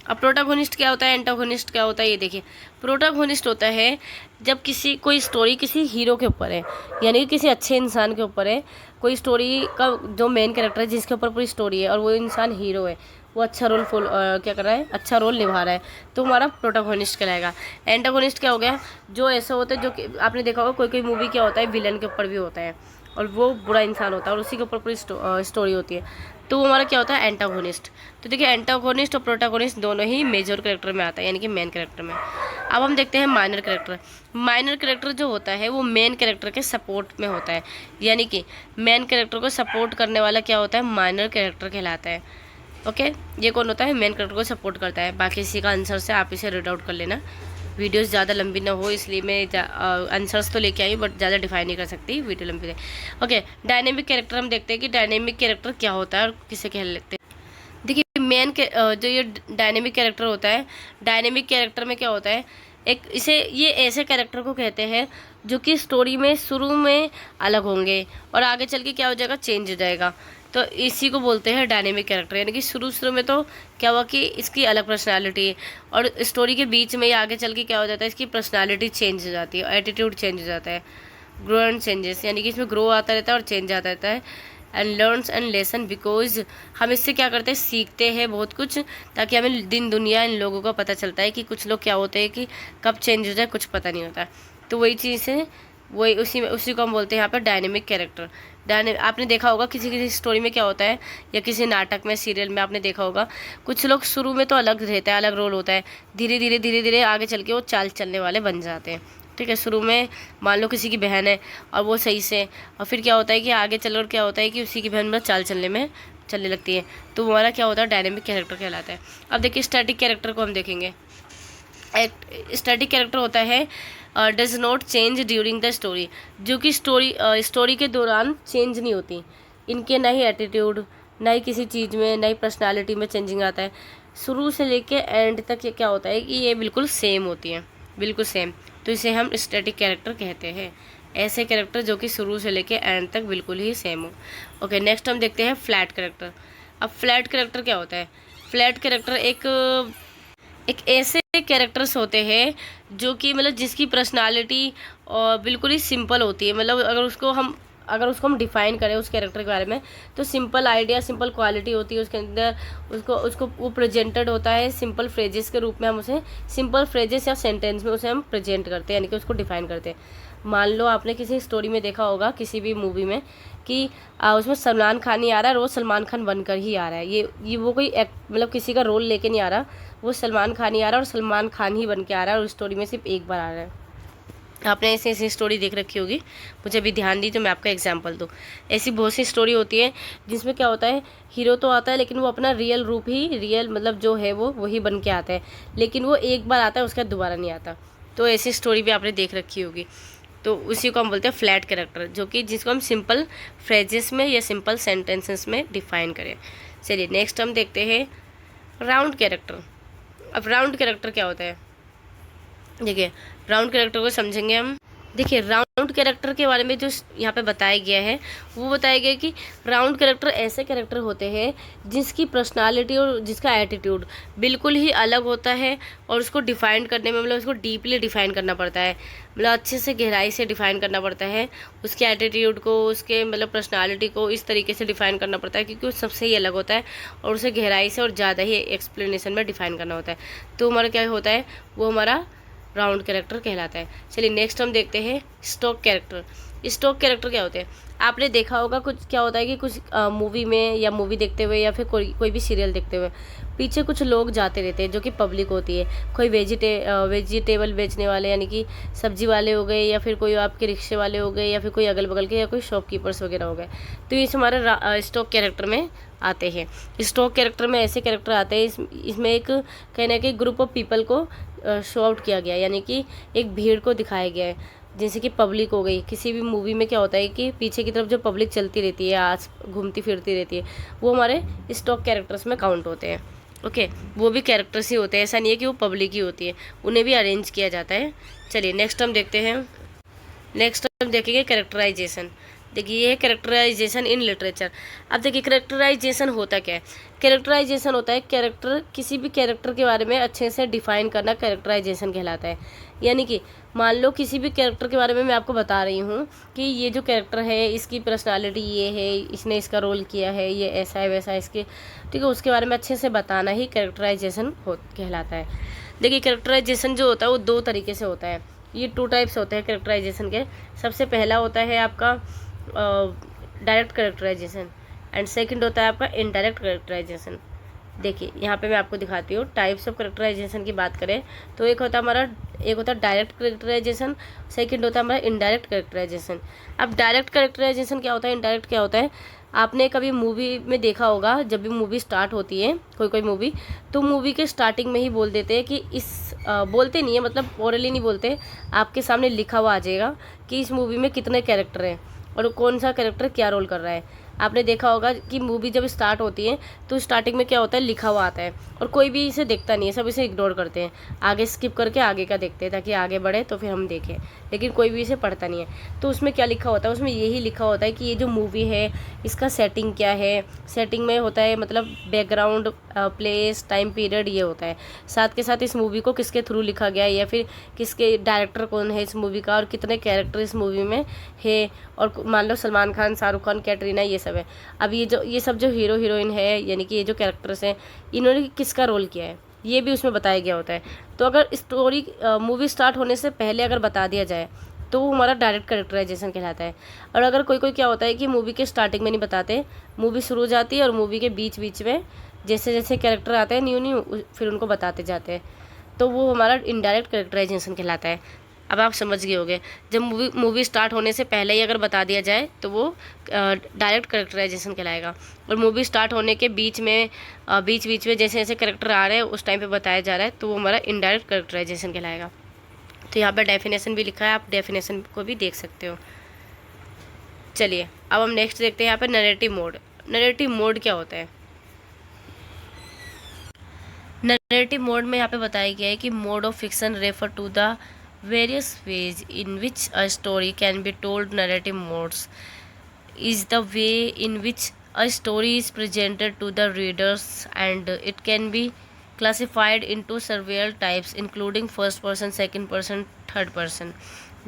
S1: अब प्रोटैगोनिस्ट क्या होता है, एंटागोनिस्ट क्या होता है, ये देखिए प्रोटैगोनिस्ट होता है जब कोई स्टोरी किसी हीरो के ऊपर है, यानी कि किसी अच्छे इंसान के ऊपर है, कोई स्टोरी का जो मेन कैरेक्टर है जिसके ऊपर पूरी स्टोरी है और वो इंसान हीरो है, वो अच्छा रोल क्या कर रहा है, अच्छा रोल निभा रहा है, तो हमारा प्रोटैगोनिस्ट कहलाएगा। एंटागोनिस्ट क्या हो गया, जो ऐसा होता है, जो कि आपने देखा होगा कोई कोई मूवी क्या होता है, विलन के ऊपर भी होता है और वो बुरा इंसान होता है और उसी के ऊपर पूरी स्टोरी होती है, तो वो हमारा क्या होता है, एंटागोनिस्ट। तो देखिए एंटागोनिस्ट और प्रोटैगोनिस्ट दोनों ही मेजर कैरेक्टर में आता है, यानी कि मेन कैरेक्टर में। अब हम देखते हैं माइनर कैरेक्टर। माइनर कैरेक्टर जो होता है वो मेन कैरेक्टर के सपोर्ट में होता है, यानी कि मेन कैरेक्टर को सपोर्ट करने वाला क्या होता है, माइनर कैरेक्टर कहलाता है, ओके। ये कौन होता है, मेन कैरेक्टर को सपोर्ट करता है। बाकी इसी का आंसर से आप इसे रीड आउट कर लेना, वीडियोस ज़्यादा लंबी ना हो इसलिए मैं आंसर्स तो लेके आई बट ज़्यादा डिफाइन नहीं कर सकती, वीडियो लंबी है, ओके। डायनेमिक कैरेक्टर हम देखते हैं कि डायनेमिक कैरेक्टर क्या होता है और किसे कह लेते हैं। देखिए जो ये डायनेमिक कैरेक्टर होता है, डायनेमिक कैरेक्टर में क्या होता है, ये ऐसे कैरेक्टर को कहते हैं जो कि स्टोरी में शुरू में अलग होंगे और आगे चल के क्या हो जाएगा, चेंज हो जाएगा। तो इसी को बोलते हैं डायनेमिक कैरेक्टर। यानी कि शुरू शुरू में तो क्या हुआ कि इसकी अलग पर्सनालिटी है, और स्टोरी के बीच में ही आगे चल के क्या हो जाता है, इसकी पर्सनालिटी चेंज हो जाती है, एटीट्यूड चेंज हो जाता है, ग्रो एंड चेंजेस, यानी कि इसमें ग्रो आता रहता है और चेंज आता रहता है। And learns and lesson, because हम इससे क्या करते हैं, सीखते हैं बहुत कुछ, ताकि हमें दिन दुनिया इन लोगों का पता चलता है कि कुछ लोग क्या होते हैं कि कब चेंज हो जाए कुछ पता नहीं होता। तो वही चीज़ है, वही उसी को हम बोलते हैं यहाँ पर डायनेमिक कैरेक्टर। आपने देखा होगा किसी किसी स्टोरी में क्या होता है, या किसी नाटक में, सीरियल में आपने देखा होगा, कुछ लोग शुरू में तो अलग रहता है, अलग रोल होता है, धीरे धीरे आगे चल के वो चाल चलने वाले बन जाते हैं। ठीक है, शुरू में मान लो किसी की बहन है और वो सही से, और फिर क्या होता है कि आगे चलकर क्या होता है कि उसी की बहन में चाल चलने लगती है, तो हमारा क्या होता है, डायनेमिक कैरेक्टर कहलाता है। अब देखिए स्टैटिक कैरेक्टर को हम देखेंगे। स्टैटिक कैरेक्टर होता है does not change during the story, जो कि स्टोरी के दौरान चेंज नहीं होती। इनके ना ही एटीट्यूड, ना ही किसी चीज़ में, ना ही पर्सनालिटी में चेंजिंग आता है। शुरू से लेके एंड तक ये क्या होता है कि ये बिल्कुल सेम होती है, बिल्कुल सेम। तो इसे हम स्टैटिक कैरेक्टर कहते हैं, ऐसे कैरेक्टर जो कि शुरू से लेके एंड तक बिल्कुल ही सेम हो। ओके, नेक्स्ट हम देखते हैं फ्लैट कैरेक्टर। अब फ्लैट कैरेक्टर क्या होता है? फ्लैट कैरेक्टर एक ऐसे कैरेक्टर्स होते हैं जो कि मतलब जिसकी पर्सनालिटी बिल्कुल ही सिंपल होती है। मतलब अगर उसको हम डिफ़ाइन करें उस कैरेक्टर के बारे में, तो सिंपल आइडिया, सिंपल क्वालिटी होती है उसके अंदर। उसको वो प्रेजेंटेड होता है सिंपल फ्रेजेस के रूप में। हम उसे सिंपल फ्रेजेस या सेंटेंस में उसे हम प्रेजेंट करते हैं, यानी कि उसको डिफ़ाइन करते हैं। मान लो आपने किसी स्टोरी में देखा होगा, किसी भी मूवी में, कि उसमें सलमान खान ही आ रहा है, रोज़ सलमान खान बनकर ही आ रहा है। ये वो कोई मतलब किसी का रोल लेके नहीं आ रहा, वो सलमान खान ही आ रहा है और सलमान खान ही बन के आ रहा है, और उस स्टोरी में सिर्फ एक बार आ रहा है। आपने ऐसी स्टोरी देख रखी होगी, मुझे अभी ध्यान दी तो मैं आपका एग्जांपल दूँ। ऐसी बहुत सी स्टोरी होती है जिसमें क्या होता है, हीरो तो आता है लेकिन वो अपना रियल रूप ही, रियल मतलब जो है वो वही बन के आता है, लेकिन वो एक बार आता है, उसके बाद दोबारा नहीं आता। तो ऐसी स्टोरी भी आपने देख रखी होगी। तो उसी को हम बोलते हैं फ्लैट कैरेक्टर, जो कि जिसको हम सिंपल फ्रेजेस में या सिंपल सेंटेंसेस में डिफाइन करें। चलिए नेक्स्ट हम देखते हैं राउंड कैरेक्टर। अब राउंड कैरेक्टर क्या होता है, देखिए राउंड कैरेक्टर को समझेंगे हम। देखिए राउंड कैरेक्टर के बारे में जो यहाँ पे बताया गया है, वो बताया गया कि राउंड कैरेक्टर ऐसे कैरेक्टर होते हैं जिसकी पर्सनालिटी और जिसका एटीट्यूड बिल्कुल ही अलग होता है, और उसको डिफ़ाइन करने में मतलब उसको डीपली डिफ़ाइन करना पड़ता है, मतलब अच्छे से गहराई से डिफ़ाइन करना पड़ता है। उसके एटीट्यूड को, उसके मतलब पर्सनालिटी को इस तरीके से डिफ़ाइन करना पड़ता है क्योंकि वो सबसे ही अलग होता है, और उसे गहराई से और ज़्यादा ही एक्सप्लेनेशन में डिफ़ाइन करना होता है। तो हमारा क्या होता है, वो हमारा राउंड कैरेक्टर कहलाता है। चलिए नेक्स्ट हम देखते हैं स्टॉक कैरेक्टर। स्टॉक कैरेक्टर क्या होते हैं? आपने देखा होगा कुछ क्या होता है कि कुछ मूवी में या मूवी देखते हुए या फिर कोई भी सीरियल देखते हुए पीछे कुछ लोग जाते रहते हैं जो कि पब्लिक होती है। कोई वेजिटेबल बेचने वाले, यानी कि सब्जी वाले हो गए, या फिर कोई आपके रिक्शे वाले हो गए, या फिर कोई अगल बगल के, या कोई शॉपकीपर्स वगैरह हो गए। तो ये हमारे स्टॉक कैरेक्टर में आते हैं। स्टॉक कैरेक्टर में ऐसे कैरेक्टर आते हैं, इसमें एक कहना है कि ग्रुप ऑफ पीपल को शो आउट किया गया, यानी कि एक भीड़ को दिखाया गया है, जैसे कि पब्लिक हो गई। किसी भी मूवी में क्या होता है कि पीछे की तरफ जो पब्लिक चलती रहती है, आस घूमती फिरती रहती है, वो हमारे स्टॉक कैरेक्टर्स में काउंट होते हैं। ओके, वो भी कैरेक्टर्स ही होते हैं, ऐसा नहीं है कि वो पब्लिक ही होती है, उन्हें भी अरेंज किया जाता है। चलिए नेक्स्ट हम देखते हैं। नेक्स्ट हम देखेंगे कैरेक्टराइजेशन। देखिए ये है कैरेक्टराइजेशन इन लिटरेचर। अब देखिए कैरेक्टराइजेशन होता क्या है? कैरेक्टराइजेशन होता है किसी भी कैरेक्टर के बारे में अच्छे से डिफाइन करना, कैरेक्टराइजेशन कहलाता है। यानी कि मान लो किसी भी कैरेक्टर के बारे में मैं आपको बता रही हूँ कि ये जो कैरेक्टर है इसकी पर्सनालिटी ये है, इसने इसका रोल किया है, ये ऐसा है वैसा है इसके, ठीक है, उसके बारे में अच्छे से बताना ही कैरेक्टराइजेशन कहलाता है। देखिए कैरेक्टराइजेशन जो होता है वो दो तरीके से होता है। ये 2 टाइप्स होते हैं कैरेक्टराइजेशन के। सबसे पहला होता है आपका डायरेक्ट कैरेक्टराइजेशन, एंड सेकंड होता है आपका इनडायरेक्ट कैरेक्टराइजेशन। देखिए यहाँ पे मैं आपको दिखाती हूँ। टाइप्स ऑफ कैरेक्टराइजेशन की बात करें तो एक होता है डायरेक्ट कैरेक्टराइजेशन, सेकंड होता है हमारा इनडायरेक्ट कैरेक्टराइजेशन। अब डायरेक्ट कैरेक्टराइजेशन क्या होता है, इनडायरेक्ट क्या होता है? आपने कभी मूवी में देखा होगा, जब भी मूवी स्टार्ट होती है कोई मूवी, तो मूवी के स्टार्टिंग में ही बोल देते हैं कि बोलते नहीं है, मतलब ओरली नहीं बोलते, आपके सामने लिखा हुआ आ जाएगा कि इस मूवी में कितने कैरेक्टर हैं और कौन सा कैरेक्टर क्या रोल कर रहा है। आपने देखा होगा कि मूवी जब स्टार्ट होती है तो स्टार्टिंग में क्या होता है, लिखा हुआ आता है और कोई भी इसे देखता नहीं है, सब इसे इग्नोर करते हैं, आगे स्किप करके आगे का देखते हैं ताकि आगे बढ़े तो फिर हम देखें, लेकिन कोई भी इसे पढ़ता नहीं है। तो उसमें क्या लिखा होता है, उसमें यही लिखा होता है कि ये जो मूवी है इसका सेटिंग क्या है। सेटिंग में होता है मतलब बैकग्राउंड, प्लेस, टाइम पीरियड, ये होता है। साथ के साथ इस मूवी को किसके थ्रू लिखा गया है या फिर किसके डायरेक्टर कौन है इस मूवी का और कितने कैरेक्टर इस मूवी में है, और मान लो सलमान खान, शाहरुख खान, कैटरीना, ये सब है। अब ये सब जो हीरो हीरोइन है यानी कि ये जो कैरेक्टर्स हैं इन्होंने किसका रोल किया है ये भी उसमें बताया गया होता है। तो अगर स्टोरी मूवी स्टार्ट होने से पहले अगर बता दिया जाए तो वो हमारा डायरेक्ट कैरेक्टराइजेशन कहलाता है। और अगर कोई क्या होता है कि मूवी के स्टार्टिंग में नहीं बताते, मूवी शुरू हो जाती है और मूवी के बीच बीच में जैसे जैसे कैरेक्टर आते हैं न्यू फिर उनको बताते जाते हैं, तो वो हमारा इनडायरेक्ट कैरेक्टराइजेशन कहलाता है। अब आप समझ गए होंगे, जब मूवी स्टार्ट होने से पहले ही अगर बता दिया जाए तो वो डायरेक्ट कैरेक्टराइजेशन कहलाएगा, और मूवी स्टार्ट होने के बीच में बीच में जैसे जैसे कैरेक्टर आ रहे हैं उस टाइम पे बताया जा रहा है तो वो हमारा इनडायरेक्ट कैरेक्टराइजेशन कहलाएगा। तो यहाँ पर डेफिनेशन भी लिखा है, आप डेफिनेशन को भी देख सकते हो। चलिए अब हम नेक्स्ट देखते हैं यहाँ पर नरेटिव मोड। नरेटिव मोड क्या होता है? नरेटिव मोड में यहाँ पे बताया गया है कि mode of fiction refer to the various ways in which a story can be told. Narrative modes is the way in which a story is presented to the readers, and it can be classified into several types including first person, second person, third person.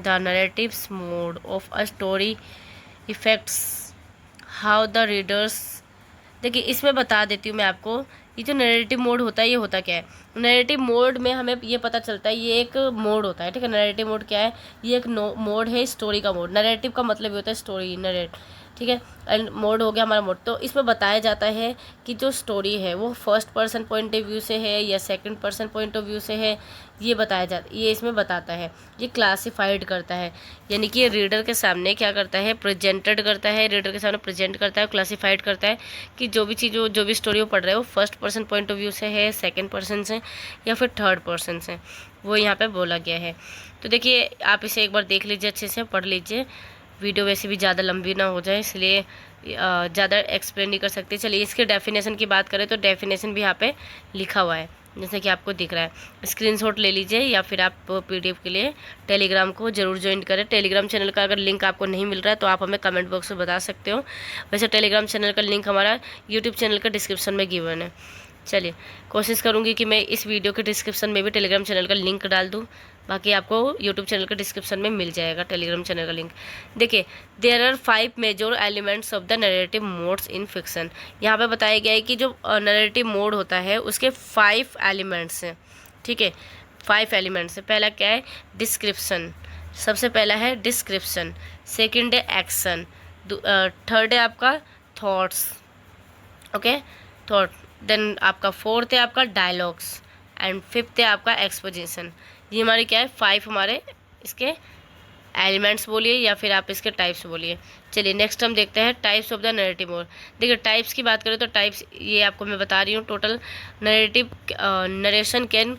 S1: The narrative mode of a story affects how the readers, देखिए इसमें बता देती हूँ मैं आपको, ये जो narrative mode होता है ये होता क्या है। नरेटिव मोड में हमें ये पता चलता है ये एक मोड होता है, ठीक है। नरेटिव मोड क्या है? ये एक मोड है स्टोरी का मोड। नरेटिव का मतलब ये होता है स्टोरी, नरेट, ठीक है। एंड मोड हो गया हमारा मोड। तो इसमें बताया जाता है कि जो स्टोरी है वो first person point of view से है या second person point of view से है, ये बताया जाता, ये इसमें बताता है। ये क्लासिफाइड करता है, यानी कि ये रीडर के सामने क्या करता है, प्रेजेंटेड करता है, रीडर के सामने प्रेजेंट करता है, क्लासिफाइड करता है कि जो भी चीज़, जो भी स्टोरी वो पढ़ रहा है वो first person point of view से है, सेकेंड पर्सन से या फिर थर्ड पर्सन से, वो यहाँ पर बोला गया है। तो देखिए आप इसे एक बार देख लीजिए, अच्छे से पढ़ लीजिए। वीडियो वैसे भी ज़्यादा लंबी ना हो जाए इसलिए ज़्यादा एक्सप्लेन नहीं कर सकते। चलिए इसके डेफिनेशन की बात करें तो डेफिनेशन भी यहाँ पे लिखा हुआ है जैसे कि आपको दिख रहा है। स्क्रीनशॉट ले लीजिए या फिर आप पीडीएफ के लिए टेलीग्राम को ज़रूर ज्वाइन करें। टेलीग्राम चैनल का अगर लिंक आपको नहीं मिल रहा है तो आप हमें कमेंट बॉक्स में बता सकते हो। वैसे टेलीग्राम चैनल का लिंक हमारा यूट्यूब चैनल का डिस्क्रिप्शन में गिवन है। चलिए कोशिश करूँगी कि मैं इस वीडियो के डिस्क्रिप्शन में भी टेलीग्राम चैनल का लिंक डाल दूँ, बाकी आपको यूट्यूब चैनल के डिस्क्रिप्शन में मिल जाएगा टेलीग्राम चैनल का लिंक। देखिए there are 5 major elements of the narrative modes in fiction. यहाँ पे बताया गया है कि जो नरेटिव मोड होता है उसके 5 एलिमेंट्स हैं, ठीक है। 5 एलिमेंट्स है। पहला क्या है? डिस्क्रिप्शन, सबसे पहला है डिस्क्रिप्शन। सेकेंड है एक्शन। थर्ड है आपका थॉट्स, ओके, थॉट। देन आपका फोर्थ है आपका डायलॉग्स एंड फिफ्थ है आपका एक्सपोजिशन। ये हमारे क्या है? 5 हमारे इसके एलिमेंट्स बोलिए या फिर आप इसके टाइप्स बोलिए। चलिए नेक्स्ट हम देखते हैं types of the narrative mode. देखिए टाइप्स की बात करें तो टाइप्स ये आपको मैं बता रही हूँ। टोटल नरेटिव नरेशन कैन,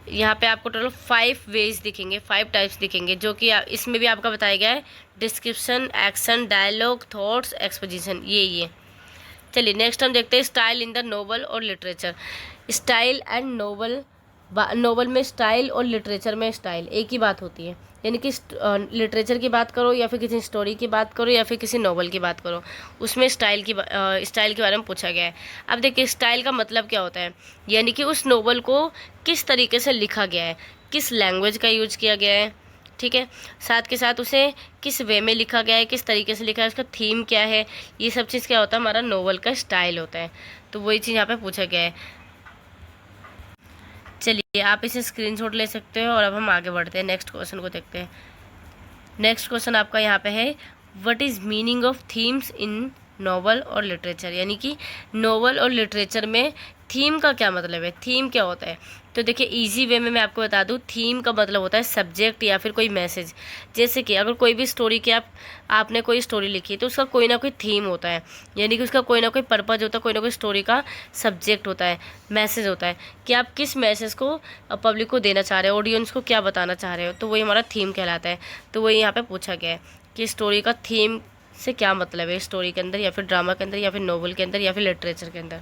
S1: यहाँ पे आपको टोटल 5 वेज दिखेंगे, 5 टाइप्स दिखेंगे, जो कि इसमें भी आपका बताया गया है description, action, dialogue, thoughts, exposition, ये। चलिए नेक्स्ट हम देखते हैं स्टाइल इन द नोवेल और लिटरेचर। स्टाइल एंड नोवेल में स्टाइल और लिटरेचर में स्टाइल एक ही बात होती है, यानी कि लिटरेचर की बात करो या फिर किसी स्टोरी की बात करो या फिर किसी नोवेल की बात करो, उसमें स्टाइल के बारे में पूछा गया है। अब देखिए स्टाइल का मतलब क्या होता है, यानी कि उस नोवेल को किस तरीके से लिखा गया है, किस लैंग्वेज का यूज किया गया है, ठीक है। साथ के साथ उसे किस वे में लिखा गया है, किस तरीके से लिखा है, उसका थीम क्या है, ये सब चीज़ क्या होता है, हमारा नोवेल का स्टाइल होता है। तो वही चीज़ यहाँ पे पूछा गया है। चलिए आप इसे स्क्रीनशॉट ले सकते हो और अब हम आगे बढ़ते हैं, नेक्स्ट क्वेश्चन को देखते हैं। नेक्स्ट क्वेश्चन आपका यहाँ पे है what is meaning of themes in novel और लिटरेचर, यानी कि नॉवल और लिटरेचर में थीम का क्या मतलब है, थीम क्या होता है। तो देखिए इजी वे में मैं आपको बता दूं, थीम का मतलब होता है सब्जेक्ट या फिर कोई मैसेज। जैसे कि अगर कोई भी स्टोरी की आपने कोई स्टोरी लिखी है तो उसका कोई ना कोई थीम होता है, यानी कि उसका कोई ना कोई पर्पज़ होता है, कोई ना कोई स्टोरी का सब्जेक्ट होता है, मैसेज होता है कि आप किस मैसेज को पब्लिक को देना चाह रहे हो, ऑडियंस को क्या बताना चाह रहे हो, तो वही हमारा थीम कहलाता है। तो वही यहाँ पर पूछा गया है कि स्टोरी का थीम से क्या मतलब है, स्टोरी के अंदर या फिर ड्रामा के अंदर या फिर नोवेल के अंदर या फिर लिटरेचर के अंदर।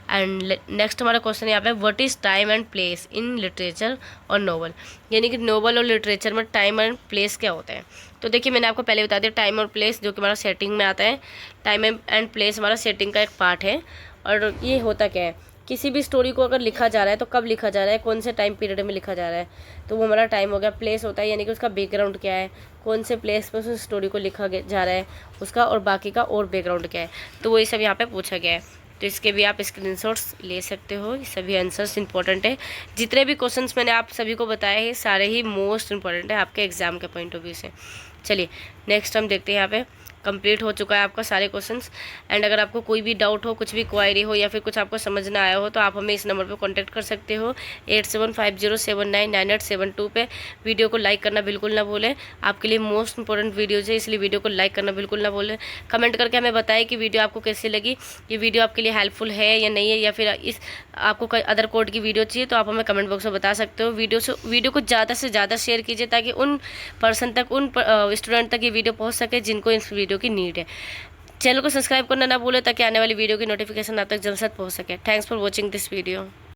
S1: एंड नेक्स्ट हमारा क्वेश्चन यहाँ पे, what is time and place in literature और नोवेल, यानी कि नोवेल और लिटरेचर में टाइम एंड प्लेस क्या होता है। तो देखिए मैंने आपको पहले बता दिया, टाइम और प्लेस जो कि हमारा सेटिंग में आता है। टाइम एंड प्लेस हमारा सेटिंग का एक पार्ट है। और ये होता क्या है, किसी भी स्टोरी को अगर लिखा जा रहा है तो कब लिखा जा रहा है, कौन से टाइम पीरियड में लिखा जा रहा है, तो वो हमारा टाइम हो गया। प्लेस होता है यानी कि उसका बैकग्राउंड क्या है, कौन से प्लेस पर उस स्टोरी को लिखा जा रहा है उसका, और बाकी का और बैकग्राउंड क्या है, तो वो ये सब यहाँ पे पूछा गया है। तो इसके भी आप स्क्रीनशॉट्स ले सकते हो। ये सभी आंसर्स इंपॉर्टेंट है। जितने भी क्वेश्चंस मैंने आप सभी को बताए हैं सारे ही मोस्ट इंपॉर्टेंट है आपके एग्जाम के पॉइंट ऑफ व्यू से। चलिए नेक्स्ट हम देखते हैं। यहाँ पे कंप्लीट हो चुका है आपका सारे क्वेश्चंस। एंड अगर आपको कोई भी डाउट हो, कुछ भी क्वायरी हो या फिर कुछ आपको समझ ना आया हो तो आप हमें इस नंबर पे कांटेक्ट कर सकते हो 8750799872 पे। वीडियो को लाइक करना बिल्कुल ना भूलें, आपके लिए मोस्ट इंपॉर्टेंट वीडियोज़ है, इसलिए वीडियो को लाइक करना बिल्कुल ना भूलें। कमेंट करके हमें बताएं कि वीडियो आपको कैसी लगी, ये वीडियो आपके लिए हेल्पफुल है या नहीं है, या फिर इस आपको कोई अदर कोड की वीडियो चाहिए तो आप हमें कमेंट बॉक्स में बता सकते हो। वीडियो को ज़्यादा से ज़्यादा शेयर कीजिए ताकि उन पर्सन तक, उन स्टूडेंट तक ये वीडियो पहुँच सके जिनको इस वीडियो की नीड है। चैनल को सब्सक्राइब करना ना भूलें ताकि आने वाली वीडियो की नोटिफिकेशन आप तक जल्द से जल्द पहुँच सके। Thanks for watching this video.